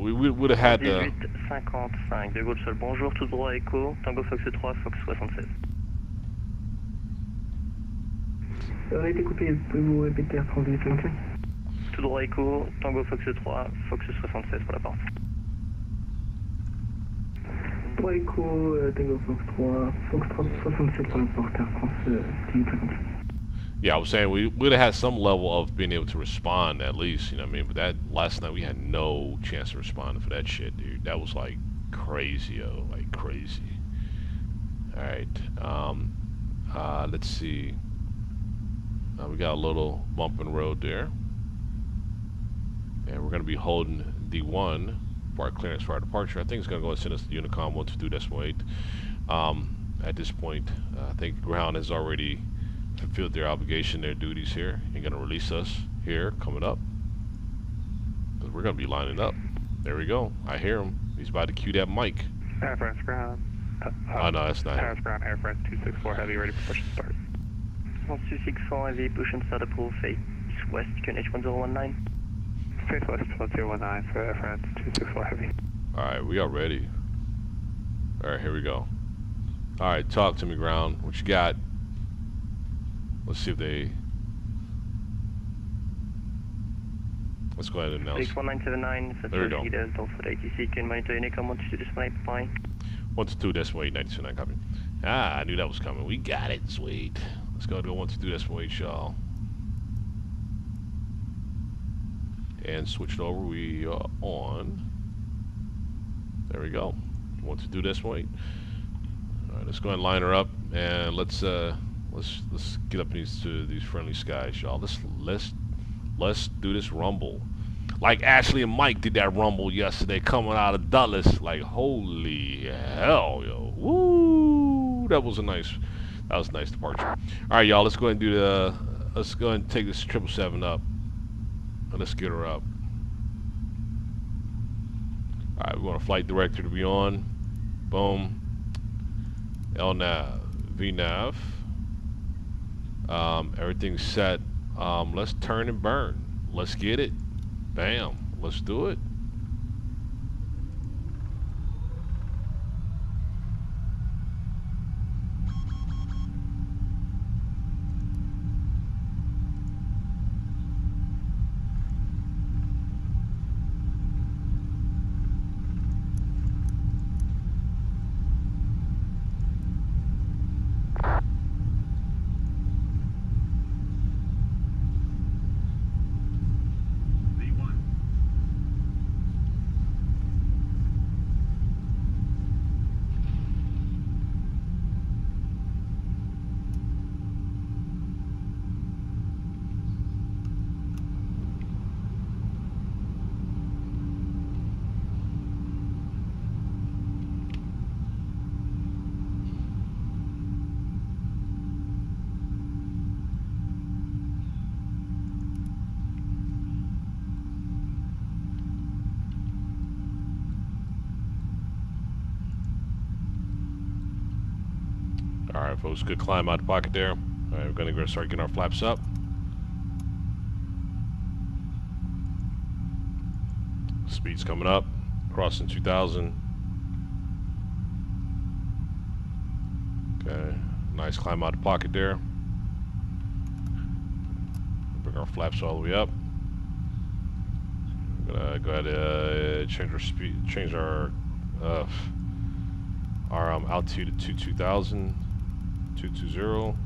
A: We would have had the.
C: 1855 de Gaulle Sol, bonjour, tout droit écho, Tango Fox 3, Fox 76.
D: On a été coupé, pouvez-vous répéter à 3855?
C: Tout droit écho, Tango Fox 3, Fox 76 pour la porte.
D: Droit écho, Tango Fox 3, Fox 67 pour la porte, Air France 1858.
A: Yeah, I was saying we would have had some level of being able to respond at least, you know what I mean? But that last night we had no chance to respond for that shit, dude. That was like crazy, yo, like crazy. All right. Let's see. We got a little bump in the road there, and we're going to be holding D1 for our clearance for our departure. I think it's going to go and send us to Unicom 122.8. At this point, I think ground has already fulfilled their obligation, their duties here, and going to release us here coming up. Because we're going to be lining up. There we go. I hear him. He's about to cue that mic.
F: Air France ground.
A: Oh no, that's not him.
F: Paris ground, Air France 264 Heavy, ready for push and start.
C: France 264 heavy, push and start approved, face west, QNH 1019.
F: Face west 1019 for Air France 264 Heavy.
A: Alright, we are ready. Alright, here we go. Alright, talk to me, ground. What you got? Let's see if they... Let's go ahead and announce.
C: 61979,
A: There we go.
C: Delta for the ATC, can monitor Unicom 122.8, fine.
A: 122.8, 929, copy. Ah, I knew that was coming. We got it, sweet. Let's go to 122.8, y'all. And switched over, we are on. There we go. 122.8. Alright, let's go ahead and line her up, and let's get up into these friendly skies, y'all. Let's do this rumble. Like Ashley and Mike did that rumble yesterday coming out of Dulles. Like, holy hell, yo. Woo! That was a nice departure. Alright, y'all, let's go ahead and do the, let's go ahead and take this 777 up. And let's get her up. Alright, we want a flight director to be on. Boom. LNAV, VNAV. Everything's set. Let's turn and burn. Let's get it. Bam. Let's do it. Alright, folks, good climb out the pocket there. Alright, we're gonna go start getting our flaps up. Speed's coming up, crossing 2,000. Okay, nice climb out the pocket there. Bring our flaps all the way up. We're gonna go ahead and change our speed, change our altitude to 2,000. 220.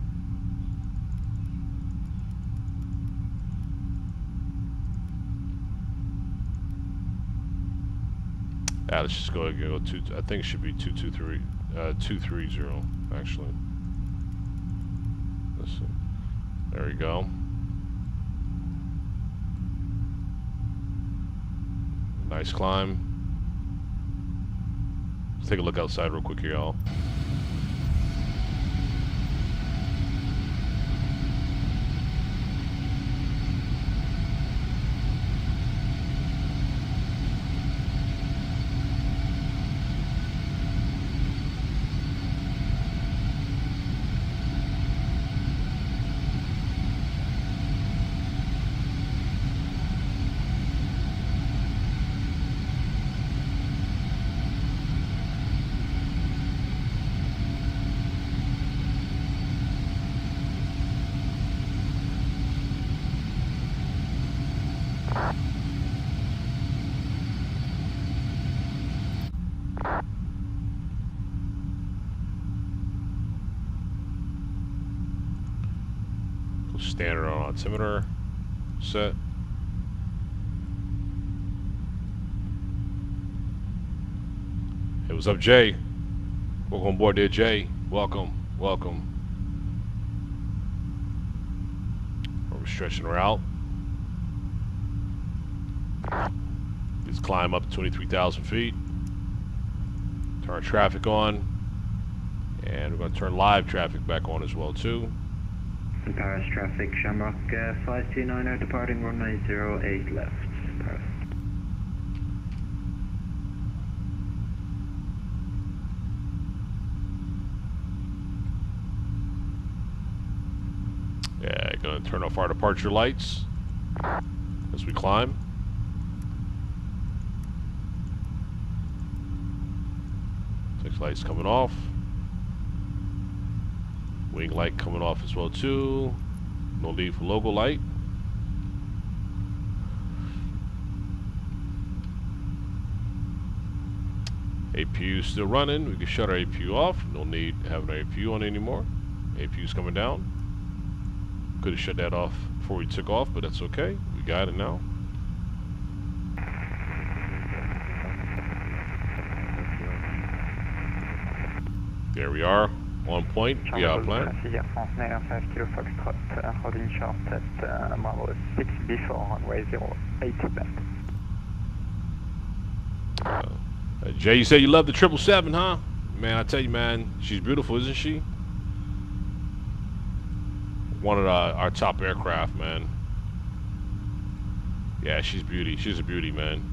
A: Let's just go ahead and go to, I think it should be 223, 230 actually. Let's see. There we go. Nice climb. Let's take a look outside real quick here, y'all. Standard on altimeter set. Hey, what's up, Jay? Welcome on board there, Jay. Welcome, welcome. We're stretching her out. Let's climb up to 23,000 feet. Turn traffic on. And we're going to turn live traffic back on as well, too.
D: Paris traffic, Shamrock 529 are departing runway 08 left. Paris.
A: Yeah, going to turn off our departure lights as we climb. Six lights coming off. Wing light coming off as well too. No need for logo light. APU still running. We can shut our APU off. No need having our APU on anymore. APU's coming down. Could have shut that off before we took off, but that's okay. We got it now. There we are. On point, we are plan.
F: France Liege 5 Kilo Foxtrot, holding short at Bravo 6 before runway 08 left.
A: Jay, you said you love the 777, huh? Man, I tell you, man, she's beautiful, isn't she? One of our top aircraft, man. Yeah, she's beauty. She's a beauty, man.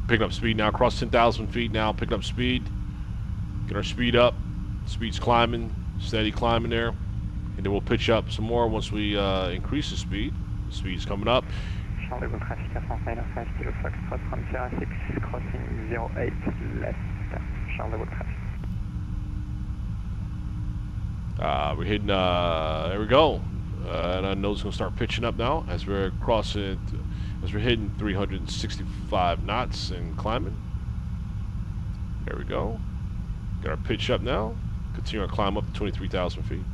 A: Picking up speed now, across 10,000 feet now, picking up speed. Get our speed up. Speed's climbing, steady climbing there. And then we'll pitch up some more once we increase the speed. The speed's coming up.
F: Charles de Gaulle traffic à France Liege 5 Kilo Foxtrot, frontier 6, crossing 08 left. Charles de Gaulle traffic.
A: We're hitting, there we go. And I know it's going to start pitching up now as we're crossing, as we're hitting 365 knots and climbing. There we go. Got our pitch up now. Continue our climb up to 23,000 feet.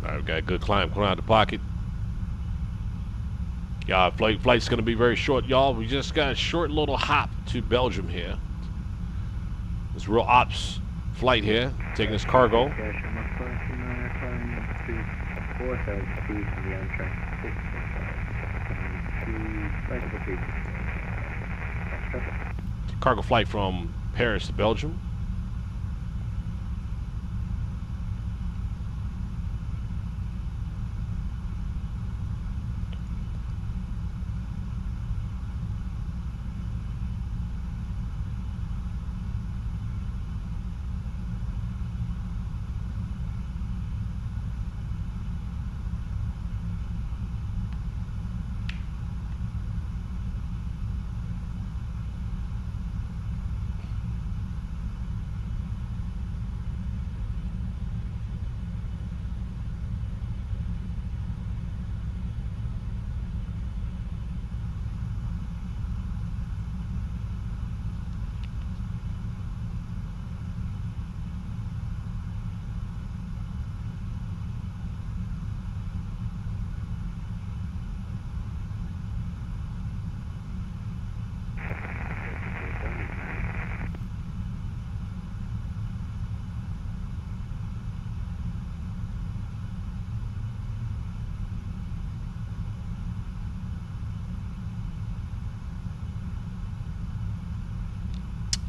A: Alright, we got a good climb coming out of the pocket. Yeah, flight's gonna be very short, y'all. We just got a short little hop to Belgium here. It's real ops flight here, taking us cargo. Cargo flight from Paris to Belgium.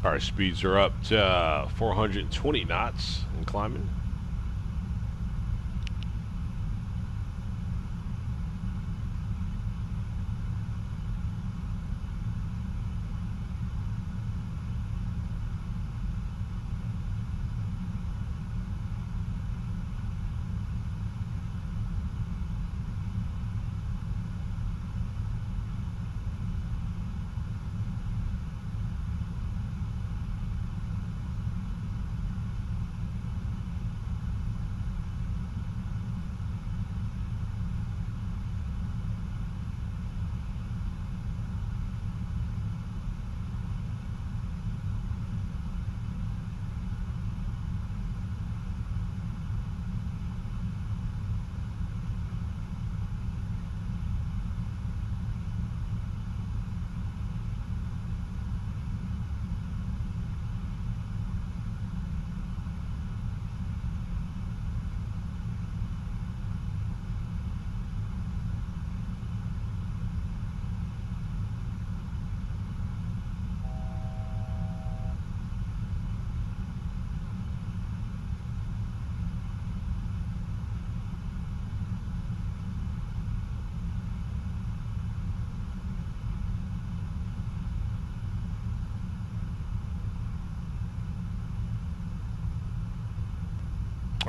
A: Our speeds are up to 420 knots and climbing.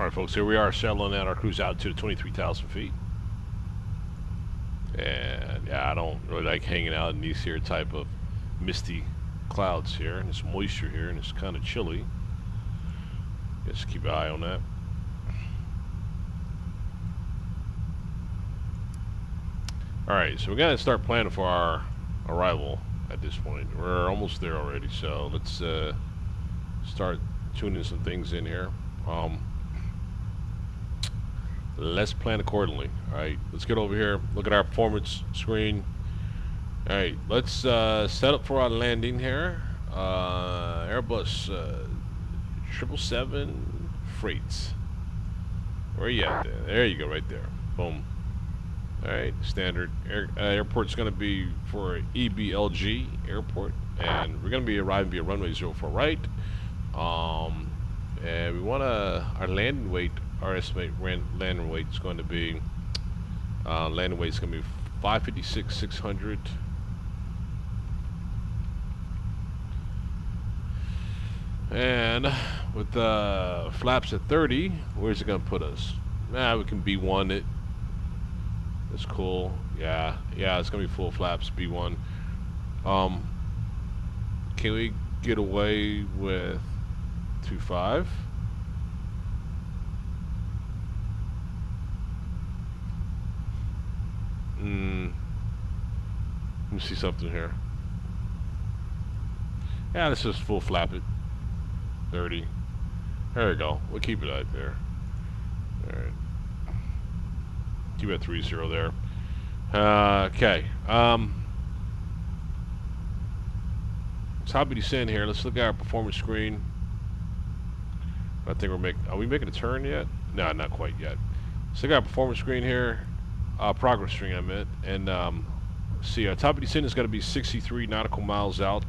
A: Alright folks, here we are settling out our cruise out to 23,000 feet. And yeah, I don't really like hanging out in these here type of misty clouds here, and it's moisture here, and it's kind of chilly. Just keep an eye on that. Alright, so we gotta start planning for our arrival at this point. We're almost there already, so let's start tuning some things in here. Let's plan accordingly. Alright, let's get over here, look at our performance screen. Alright, let's set up for our landing here. Airbus 777 Freight. Where are you at there? There you go, right there. Boom. Alright, standard airport's going to be for EBLG airport, and we're going to be arriving via runway 04 right. And we want our landing weight, our estimate landing weight is going to be landing weight is going to be 556,600. And with flaps at 30, where's it going to put us? Nah, we can B1 it. That's cool. Yeah, it's gonna be full flaps, B1. Can we get away with 2.5? Let me see something here. Yeah, let's just full flap it. 30. There we go. We'll keep it out there. Alright. Keep it at 30 there. Okay. Top of descent here. Let's look at our performance screen. I think are we making a turn yet? No, not quite yet. So look at our performance screen here. Progress screen I meant. And see, our top of descent is going to be 63 nautical miles out.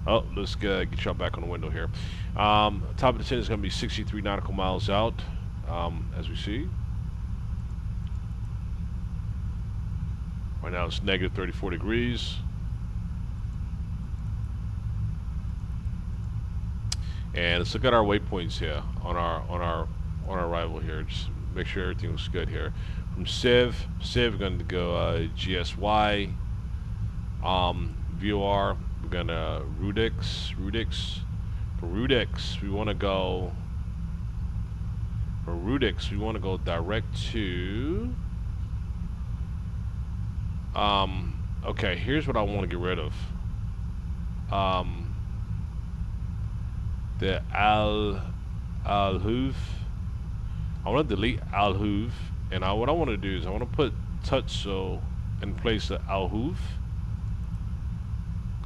A: Oh, let's get y'all back on the window here. Top of descent is going to be 63 nautical miles out, as we see. Right now it's negative 34 degrees. And let's look at our waypoints here on our arrival here. Just make sure everything looks good here. From Civ, we're going to go GSY. VOR, we're gonna Rudix. For Rudix, we want to go. For Rudix, we want to go direct to. Okay, here's what I want to get rid of. The Al-Hoof. I want to delete Al-Hoof, and what I want to do is I want to put Tutso in place of Al-Hoof.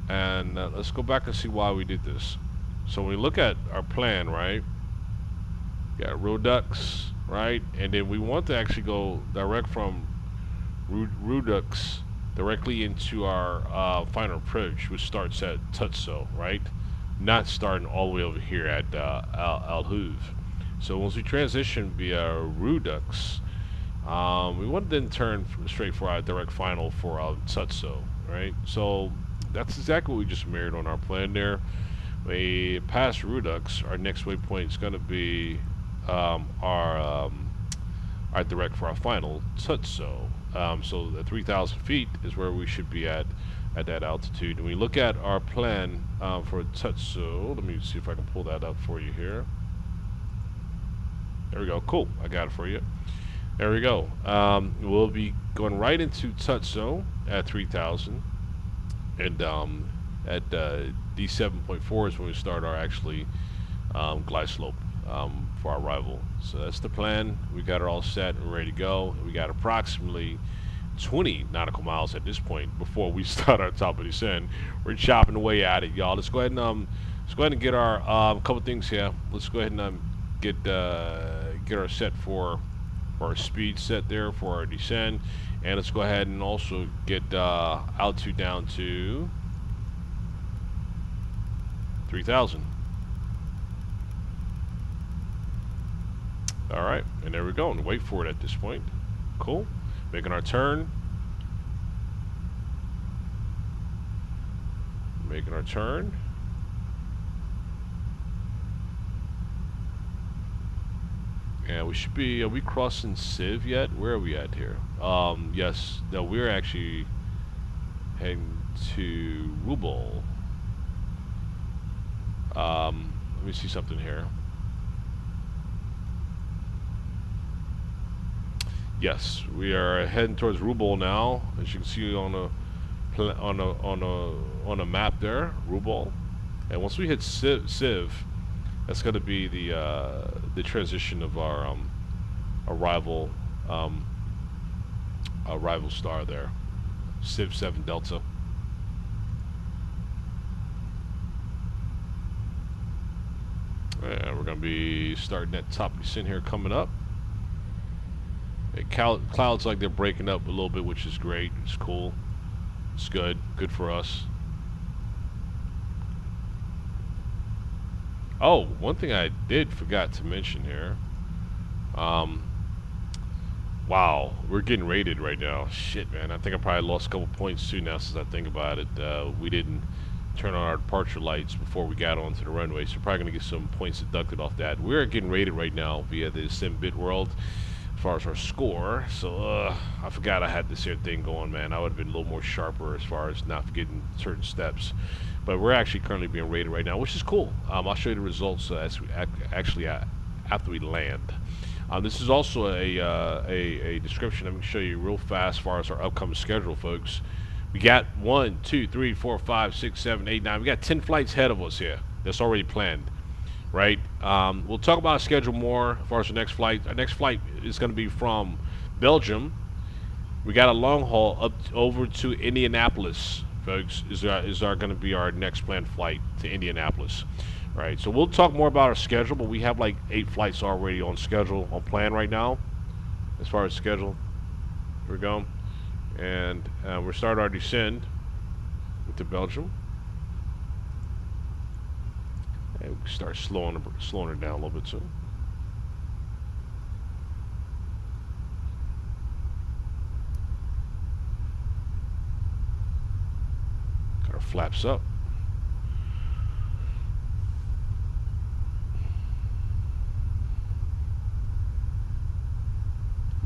A: And let's go back and see why we did this. So when we look at our plan, right? We got Redux, right? And then we want to actually go direct from Redux directly into our final approach, which starts at Tutso, right? Not starting all the way over here at Al-Hoof. So once we transition via Redux, we want to then turn straight for our direct final for Tutso, right? So that's exactly what we just mirrored on our plan there. We pass Redux, our next waypoint is going to be our direct for our final Tutso. So the 3,000 feet is where we should be at that altitude. And we look at our plan for Tutso. Let me see if I can pull that up for you here. There we go. Cool. I got it for you. There we go. We'll be going right into Tutso at 3,000. And at D7.4 is when we start our actually glide slope for our arrival. So that's the plan. We got it all set and ready to go. We got approximately 20 nautical miles at this point before we start our top of descent. We're chopping away at it, y'all. Let's go ahead and get our couple things here. Let's go ahead and get our set for our speed set there for our descent, and let's go ahead and also get altitude down to 3,000. All right, and there we go. And wait for it at this point. Cool. Making our turn. Making our turn. Yeah, we should be. Are we crossing Civ yet? Where are we at here? Yes. No, we're actually heading to Ruble. Let me see something here. Yes, we are heading towards Ruble now, as you can see on a map there, Ruble. And once we hit Civ, that's going to be the transition of our arrival arrival star there, Civ 7 Delta. And we're going to be starting that top descent here coming up. Clouds like they're breaking up a little bit, which is great. It's cool. It's good. Good for us. Oh, one thing I did forgot to mention here. Wow, we're getting rated right now. Shit, man. I think I probably lost a couple points too now since I think about it. We didn't turn on our departure lights before we got onto the runway, so we're probably going to get some points deducted off that. We're getting rated right now via the SimBit World as far as our score. So, I forgot I had this here thing going, man. I would have been a little more sharper as far as not forgetting certain steps. But we're actually currently being rated right now, which is cool. I'll show you the results as we after we land. This is also a description I'm going to show you real fast as far as our upcoming schedule, folks. We got 1, 2, 3, 4, 5, 6, 7, 8, 9. We got 10 flights ahead of us here. That's already planned, right? We'll talk about our schedule more as far as the next flight. Our next flight is going to be from Belgium. We got a long haul up over to Indianapolis, folks. Is going to be our next planned flight to Indianapolis. Right, so we'll talk more about our schedule, but we have like 8 flights already on schedule, on plan right now, as far as schedule. Here we go. And we're starting our descent into Belgium. And we can start slowing her down a little bit too. Got our flaps up.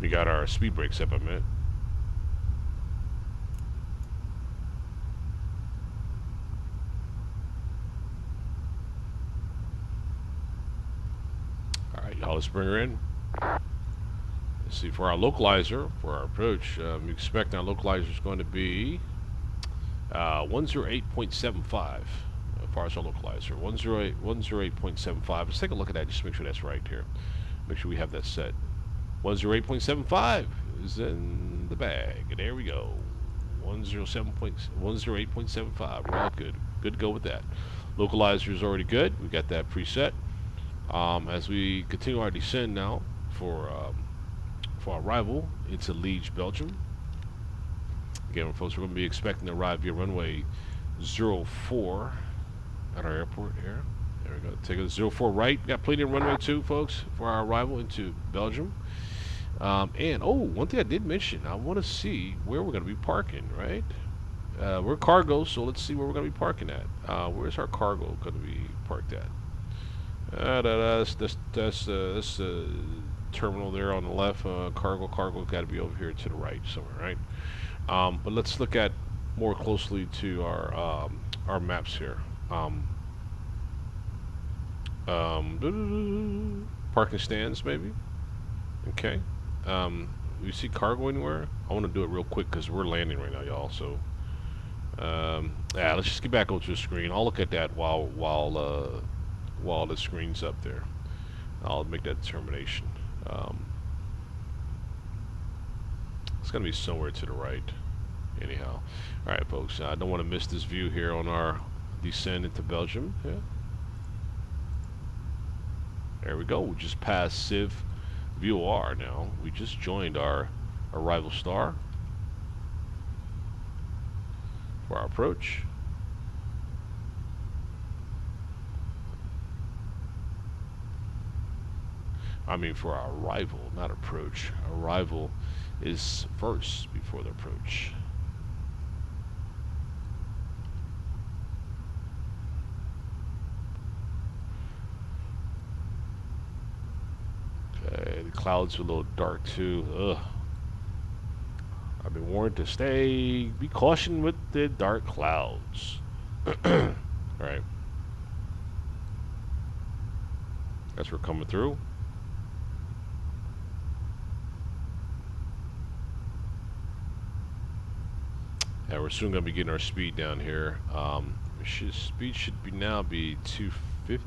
A: We got our speed brakes up a minute. Alright, y'all, let's bring her in. Let's see, for our localizer, for our approach, we expect our localizer is going to be 108.75 as far as our localizer. 108.75. Let's take a look at that just to make sure that's right here. Make sure we have that set. 108.75 is in the bag. There we go. 108.75. We're all good. Good to go with that. Localizer is already good. We got that preset. As we continue our descent now for our arrival into Liege, Belgium. Again, folks, we're going to be expecting to arrive via runway 04 at our airport here. There we go. Take a 04 right. We got plenty of runway 2, folks, for our arrival into Belgium. And one thing I did mention, I want to see where we're going to be parking, right? We're cargo, so let's see where we're going to be parking at. Where's our cargo going to be parked at? That's the terminal there on the left. Cargo got to be over here to the right somewhere, right? But let's look at more closely to our maps here. Parking stands, maybe. Okay. You see cargo anywhere? I want to do it real quick because we're landing right now, y'all. So, yeah, let's just get back over to the screen. I'll look at that while the screen's up there. I'll make that determination. It's gonna be somewhere to the right. Anyhow, all right, folks. I don't want to miss this view here on our descent into Belgium. Yeah. There we go. We just passed Civ VOR now. We just joined our arrival star for our approach. I mean for our arrival, not approach. Arrival is first before the approach. Okay. the clouds are a little dark too. Ugh. I've been warned to be caution with the dark clouds. All right. Guess we're coming through. Yeah, we're soon gonna be getting our speed down here. Speed should be 250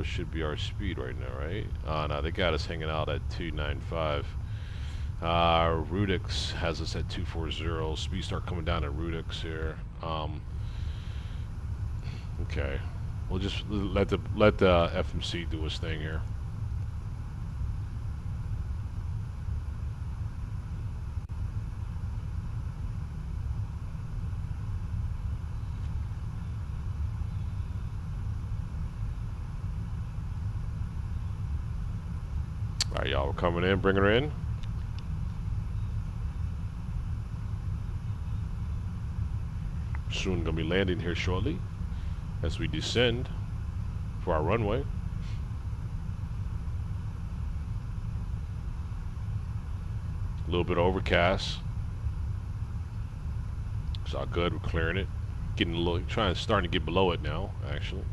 A: should be our speed right now, right? No, they got us hanging out at 295. Rudix has us at 240. Speed start coming down at Rudix here. Okay, we'll just let the FMC do its thing here. All right, y'all, we're coming in, bring her in. Soon gonna be landing here shortly as we descend for our runway. A little bit overcast. It's all good. We're clearing it. Getting a little, starting to get below it now, actually.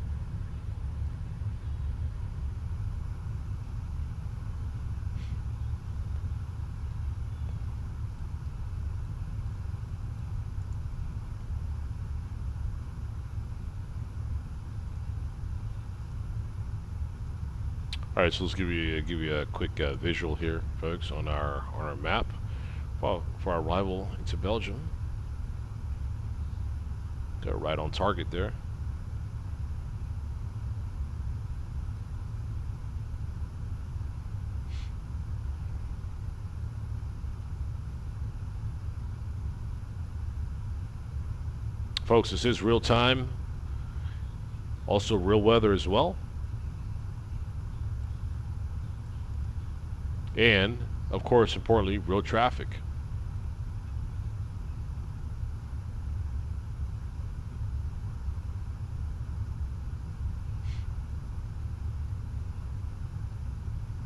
A: All right, so let's give you a quick visual here, folks, on our map for our arrival into Belgium. Got right on target there. Folks, this is real time. Also real weather as well. And, of course, importantly, real traffic.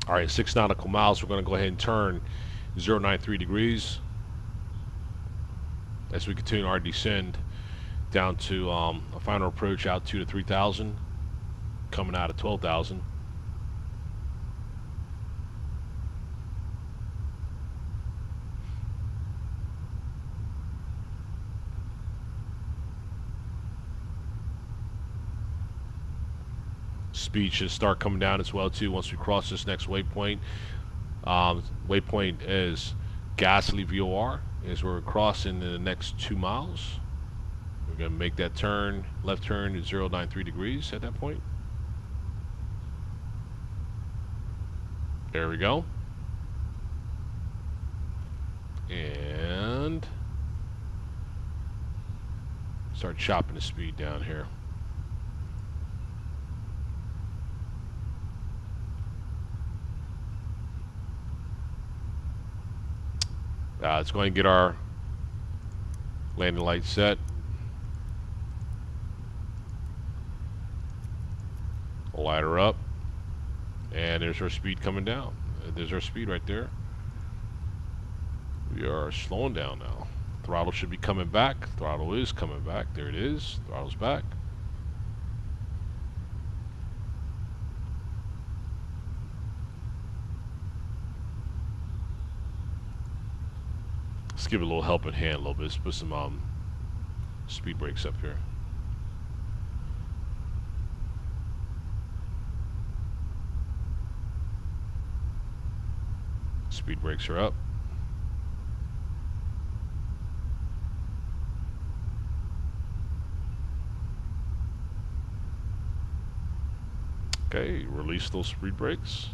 A: All right, 6 nautical miles. We're going to go ahead and turn 093 degrees as we continue our descend down to a final approach altitude of 3,000, coming out of 12,000. Speed should start coming down as well too once we cross this next waypoint. Waypoint is Gasly VOR as we're crossing in the next 2 miles. We're gonna make that turn, left turn at 093 degrees at that point. There we go. And start chopping the speed down here. Let's go ahead and get our landing lights set. Light her up. And there's our speed coming down. There's our speed right there. We are slowing down now. Throttle should be coming back. Throttle is coming back. There it is. Throttle's back. Let's give it a little helping hand a little bit. Let's put some speed brakes up here. Speed brakes are up. Okay, release those speed brakes.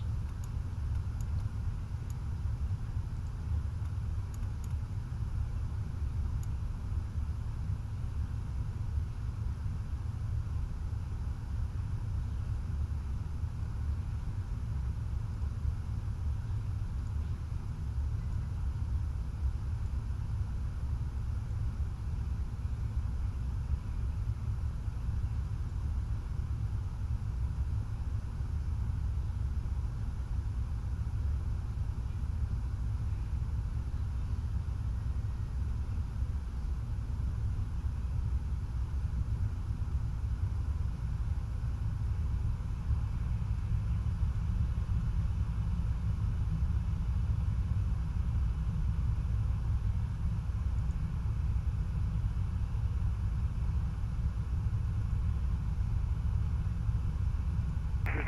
A: All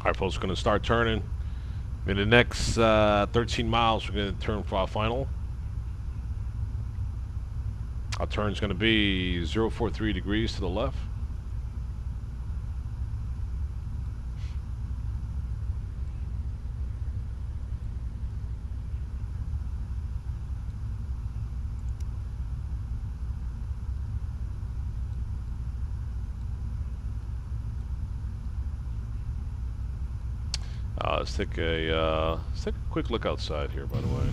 A: right, folks, we're going to start turning. In the next 13 miles, we're going to turn for our final. Our turn is going to be 043 degrees to the left. Let's take a quick look outside here, by the way.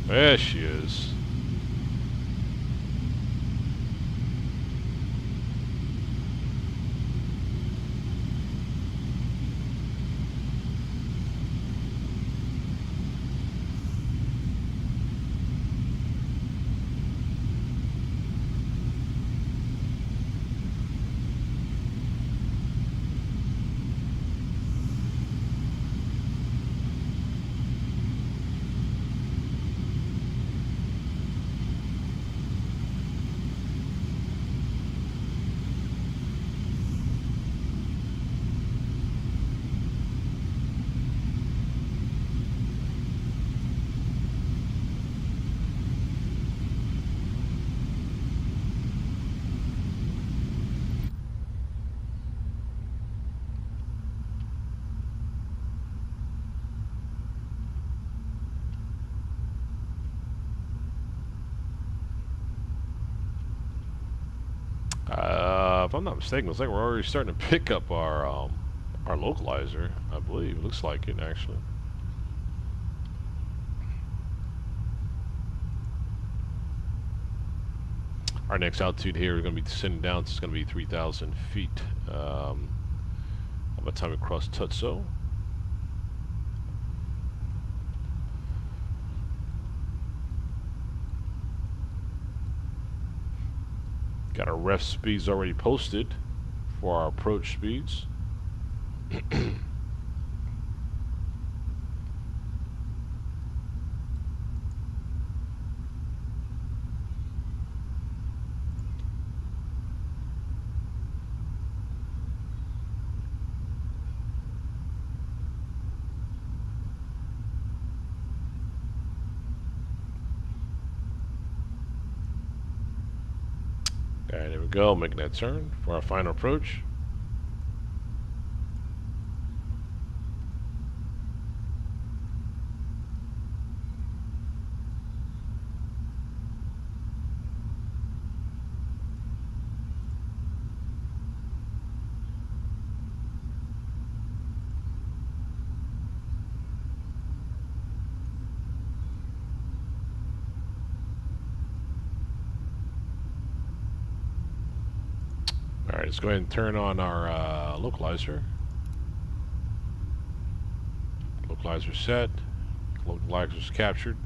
A: There she is. If I'm not mistaken, looks like we're already starting to pick up our localizer. I believe it looks like it actually. Our next altitude here is going to be descending down. It's going to be 3,000 feet. By the time we cross Tutso. Got our ref speeds already posted for our approach speeds. Alright, there we go, making that turn for our final approach. Alright, let's go ahead and turn on our localizer. Localizer set. Localizer's captured.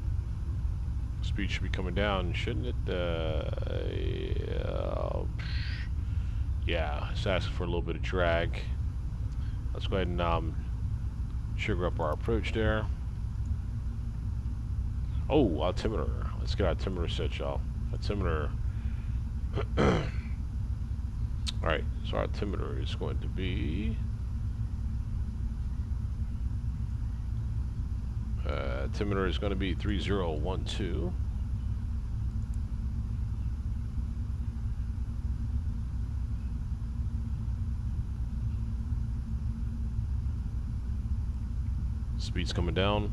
A: Speed should be coming down, shouldn't it? Yeah, it's asking for a little bit of drag. Let's go ahead and sugar up our approach there. Oh, altimeter. Let's get altimeter set, y'all. Altimeter. Alright, so our altimeter is going to be altimeter is going to be 3012. Speed's coming down.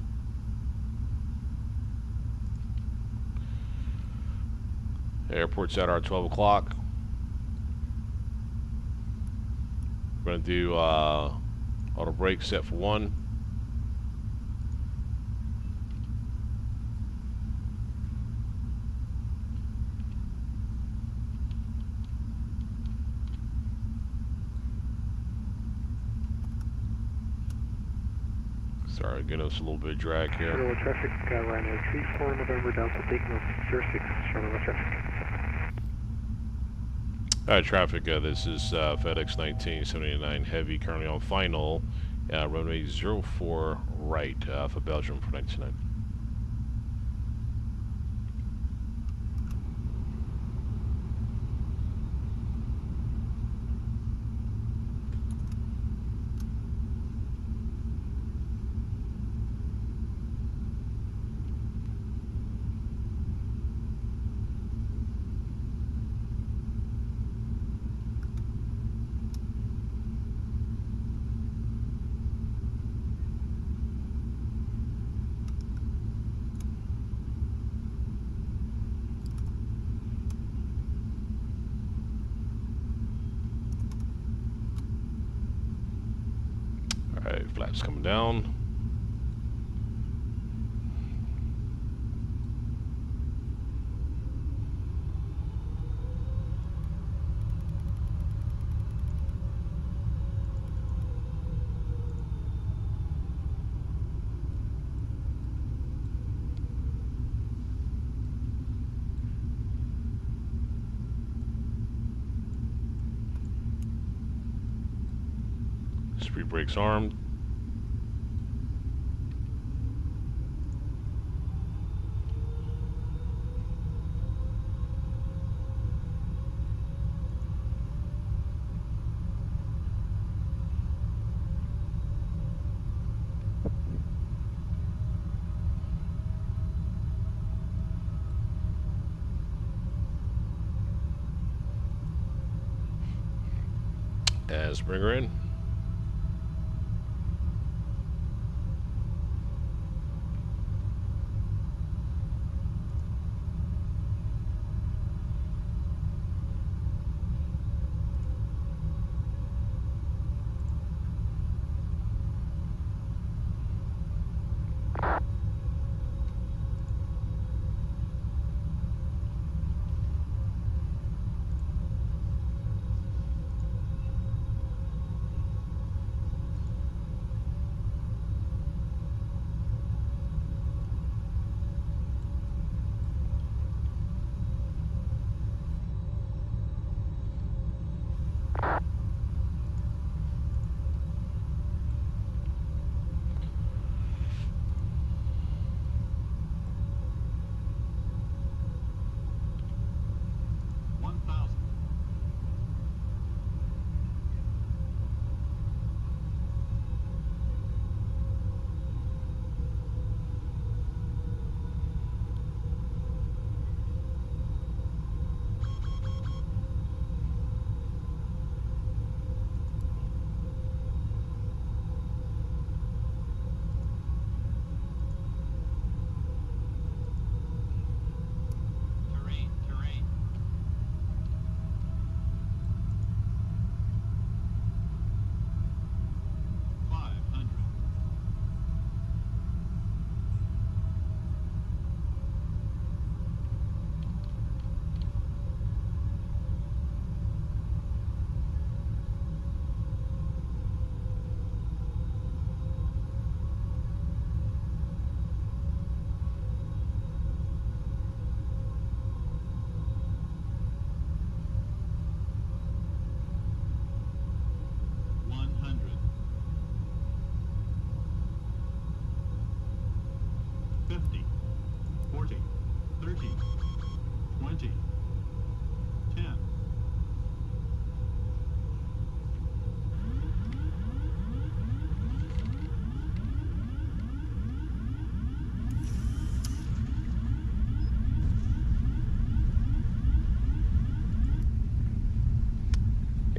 A: Airport's at our 12 o'clock. We're going to do auto brake set for 1. Sorry, getting us a little bit of drag here.
F: Charlotte traffic, Ryanair 34 November Delta, taking off 06, Charlotte traffic.
A: Alright, traffic, this is FedEx 1979 Heavy, currently on final, runway 04 right for Belgium for 99. Alright, flaps coming down. Speed brakes armed. As bring her in.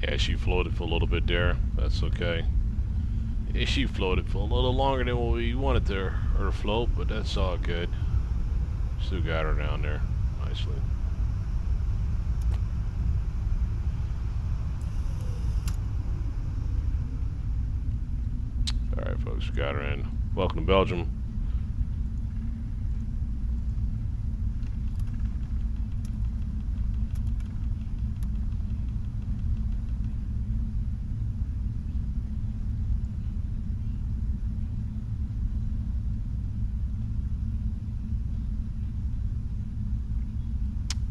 A: Yeah, she floated for a little bit there. That's okay. Yeah, she floated for a little longer than what we wanted her to float, but that's all good. Still got her down there nicely. Alright folks, got her in. Welcome to Belgium.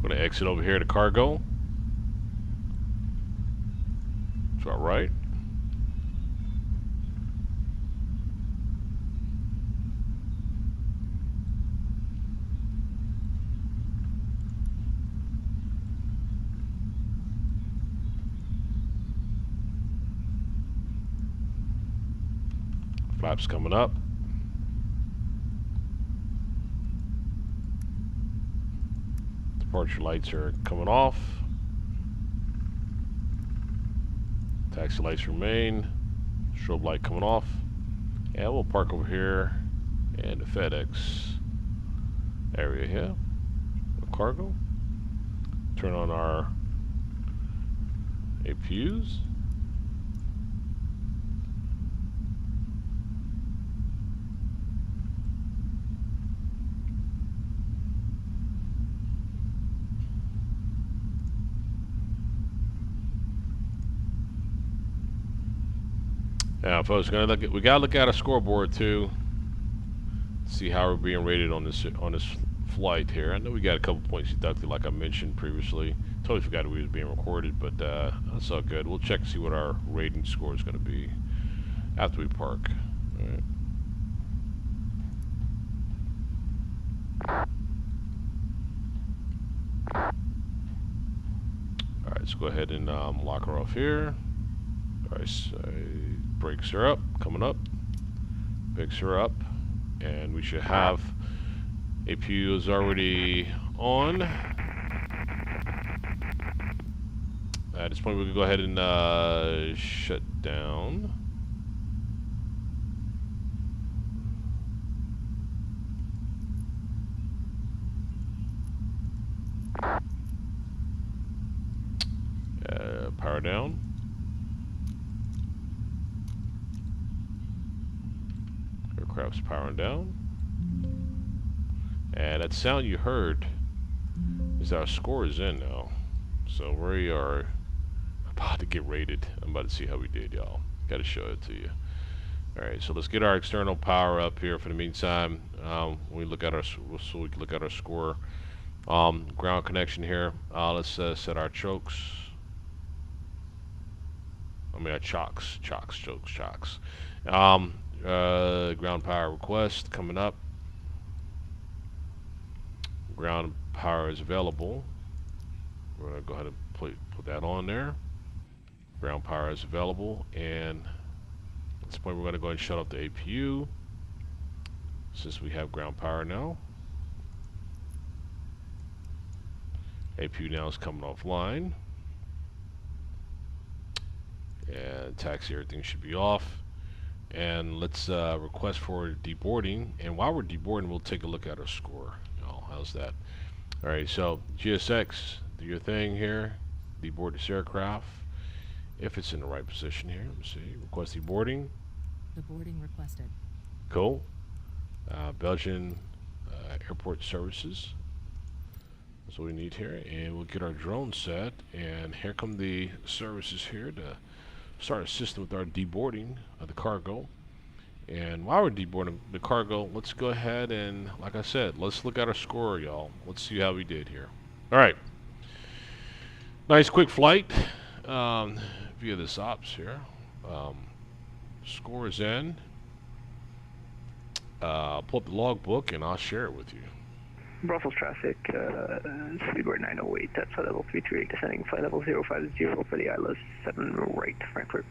A: Gonna exit over here to cargo. about right. Flaps coming up. Departure lights are coming off. Taxi lights remain. Strobe light coming off. And we'll park over here in the FedEx area here. Cargo. Turn on our APUs. Now, folks, we gotta look at our scoreboard too. See how we're being rated on this flight here. I know we got a couple points deducted, like I mentioned previously. Totally forgot we was being recorded, but that's all good. We'll check and see what our rating score is going to be after we park. All right. All right, let's go ahead and lock her off here. All right, so brakes are up, coming up. Brakes are up, and we should have APU is already on. At this point, we can go ahead and shut down. Power down. Aircraft's powering down. And that sound you heard is our score is in now. So we are about to get rated. I'm about to see how we did, y'all. Got to show it to you. Alright, so let's get our external power up here for the meantime. We look at our so we can look at our score. Ground connection here. Let's set our chokes. I mean our chocks. Ground power request coming up. Ground power is available. We're going to go ahead and put that on there. Ground power is available, and at this point we're going to go ahead and shut off the APU since we have ground power now. APU now is coming offline, and taxi, everything should be off. And let's request for deboarding, and while we're deboarding we'll take a look at our score. How's that? Alright, so GSX, do your thing here. Deboard this aircraft. If it's in the right position here. Let me see. Request deboarding.
G: Deboarding requested.
A: Cool. Belgian airport services. That's what we need here. And we'll get our drone set. And here come the services here to start assisting with our deboarding of the cargo. And while we're deboarding the cargo, let's go ahead and, like I said, let's look at our score, y'all. Let's see how we did here. All right. Nice quick flight via this ops here. Score is in. Pull up the logbook and I'll share it with you.
C: Brussels traffic, speedboard 908, that's flight level 338, descending flight level 050 for the ILS 7 right, Frankfurt,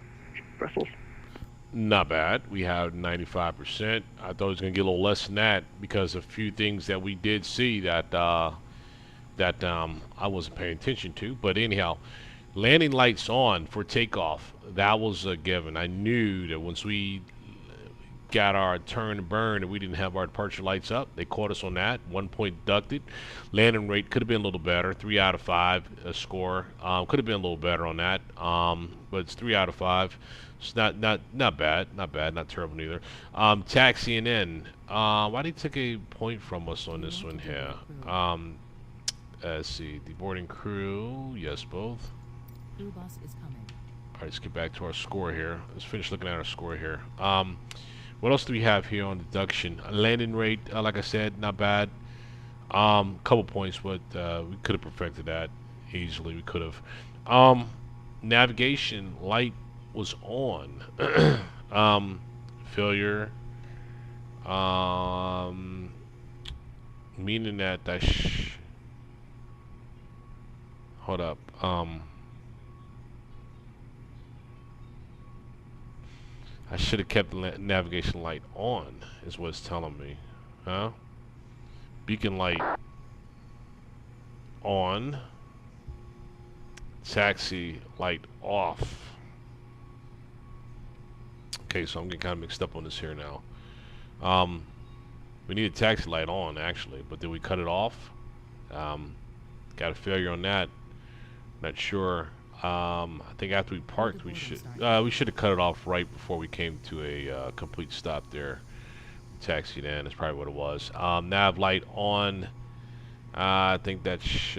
C: Brussels.
A: Not bad. We have 95%. I thought it was going to get a little less than that because a few things that we did see that I wasn't paying attention to. But anyhow, landing lights on for takeoff. That was a given. I knew that once we got our turn and burn and we didn't have our departure lights up, they caught us on that. 1 point deducted. Landing rate could have been a little better. 3 out of 5 score. Could have been a little better on that. But it's 3 out of 5. It's not bad, not terrible neither. Taxiing in. Why did he take a point from us on this one here? Let's see, the boarding crew. Yes, both.
G: Crew bus is coming.
A: All right, let's get back to our score here. Let's finish looking at our score here. What else do we have here on deduction? Landing rate, like I said, not bad. Couple points, but we could have perfected that easily. We could have. Navigation, light was on. Failure. Meaning that hold up. I should have kept the navigation light on, is what it's telling me. Huh? Beacon light on. Taxi light off. Okay, so I'm getting kind of mixed up on this here now. We need a taxi light on actually, but did we cut it off? Got a failure on that. Not sure. I think after we parked, we should have cut it off right before we came to a complete stop there. Taxied in. That's probably what it was. Nav light on. I think that's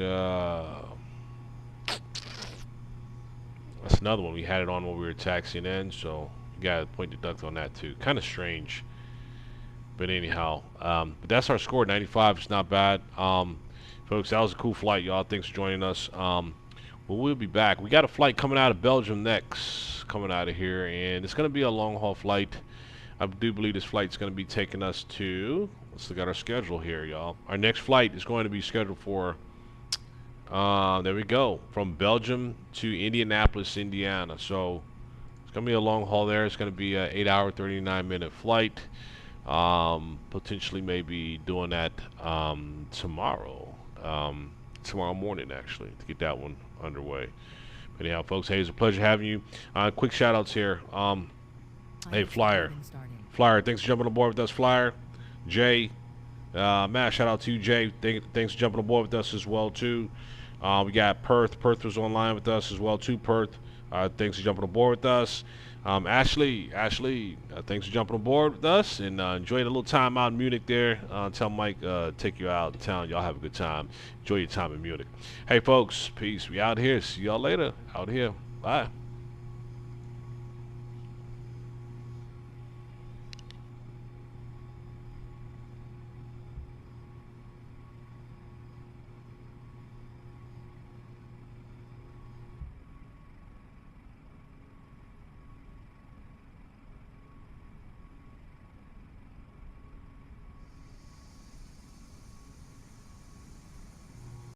A: another one. We had it on when we were taxiing in, so you got to point deduct on that too. Kind of strange. But anyhow, but that's our score, 95. It's not bad. Folks, that was a cool flight, y'all. Thanks for joining us. Well, we'll be back. We got a flight coming out of Belgium next, coming out of here, and it's going to be a long-haul flight. I do believe this flight's going to be taking us to, let's look at our schedule here, y'all. Our next flight is going to be scheduled for, there we go, from Belgium to Indianapolis, Indiana. So it's going to be a long haul there. It's going to be an 8-hour, 39-minute flight. Potentially maybe doing that tomorrow morning, actually, to get that one underway. But anyhow, folks, hey, it's a pleasure having you. Quick shout outs here. Hey, Flyer, thanks for jumping on board with us. Flyer, Jay, Matt, shout out to you, Jay. Thanks for jumping on board with us as well too. We got Perth was online with us as well too. Perth, thanks for jumping on board with us. Ashley, thanks for jumping on board with us, and enjoy the little time out in Munich there. Tell Mike take you out in town. Y'all have a good time. Enjoy your time in Munich. Hey folks, peace. We out here. See y'all later. Out here. Bye.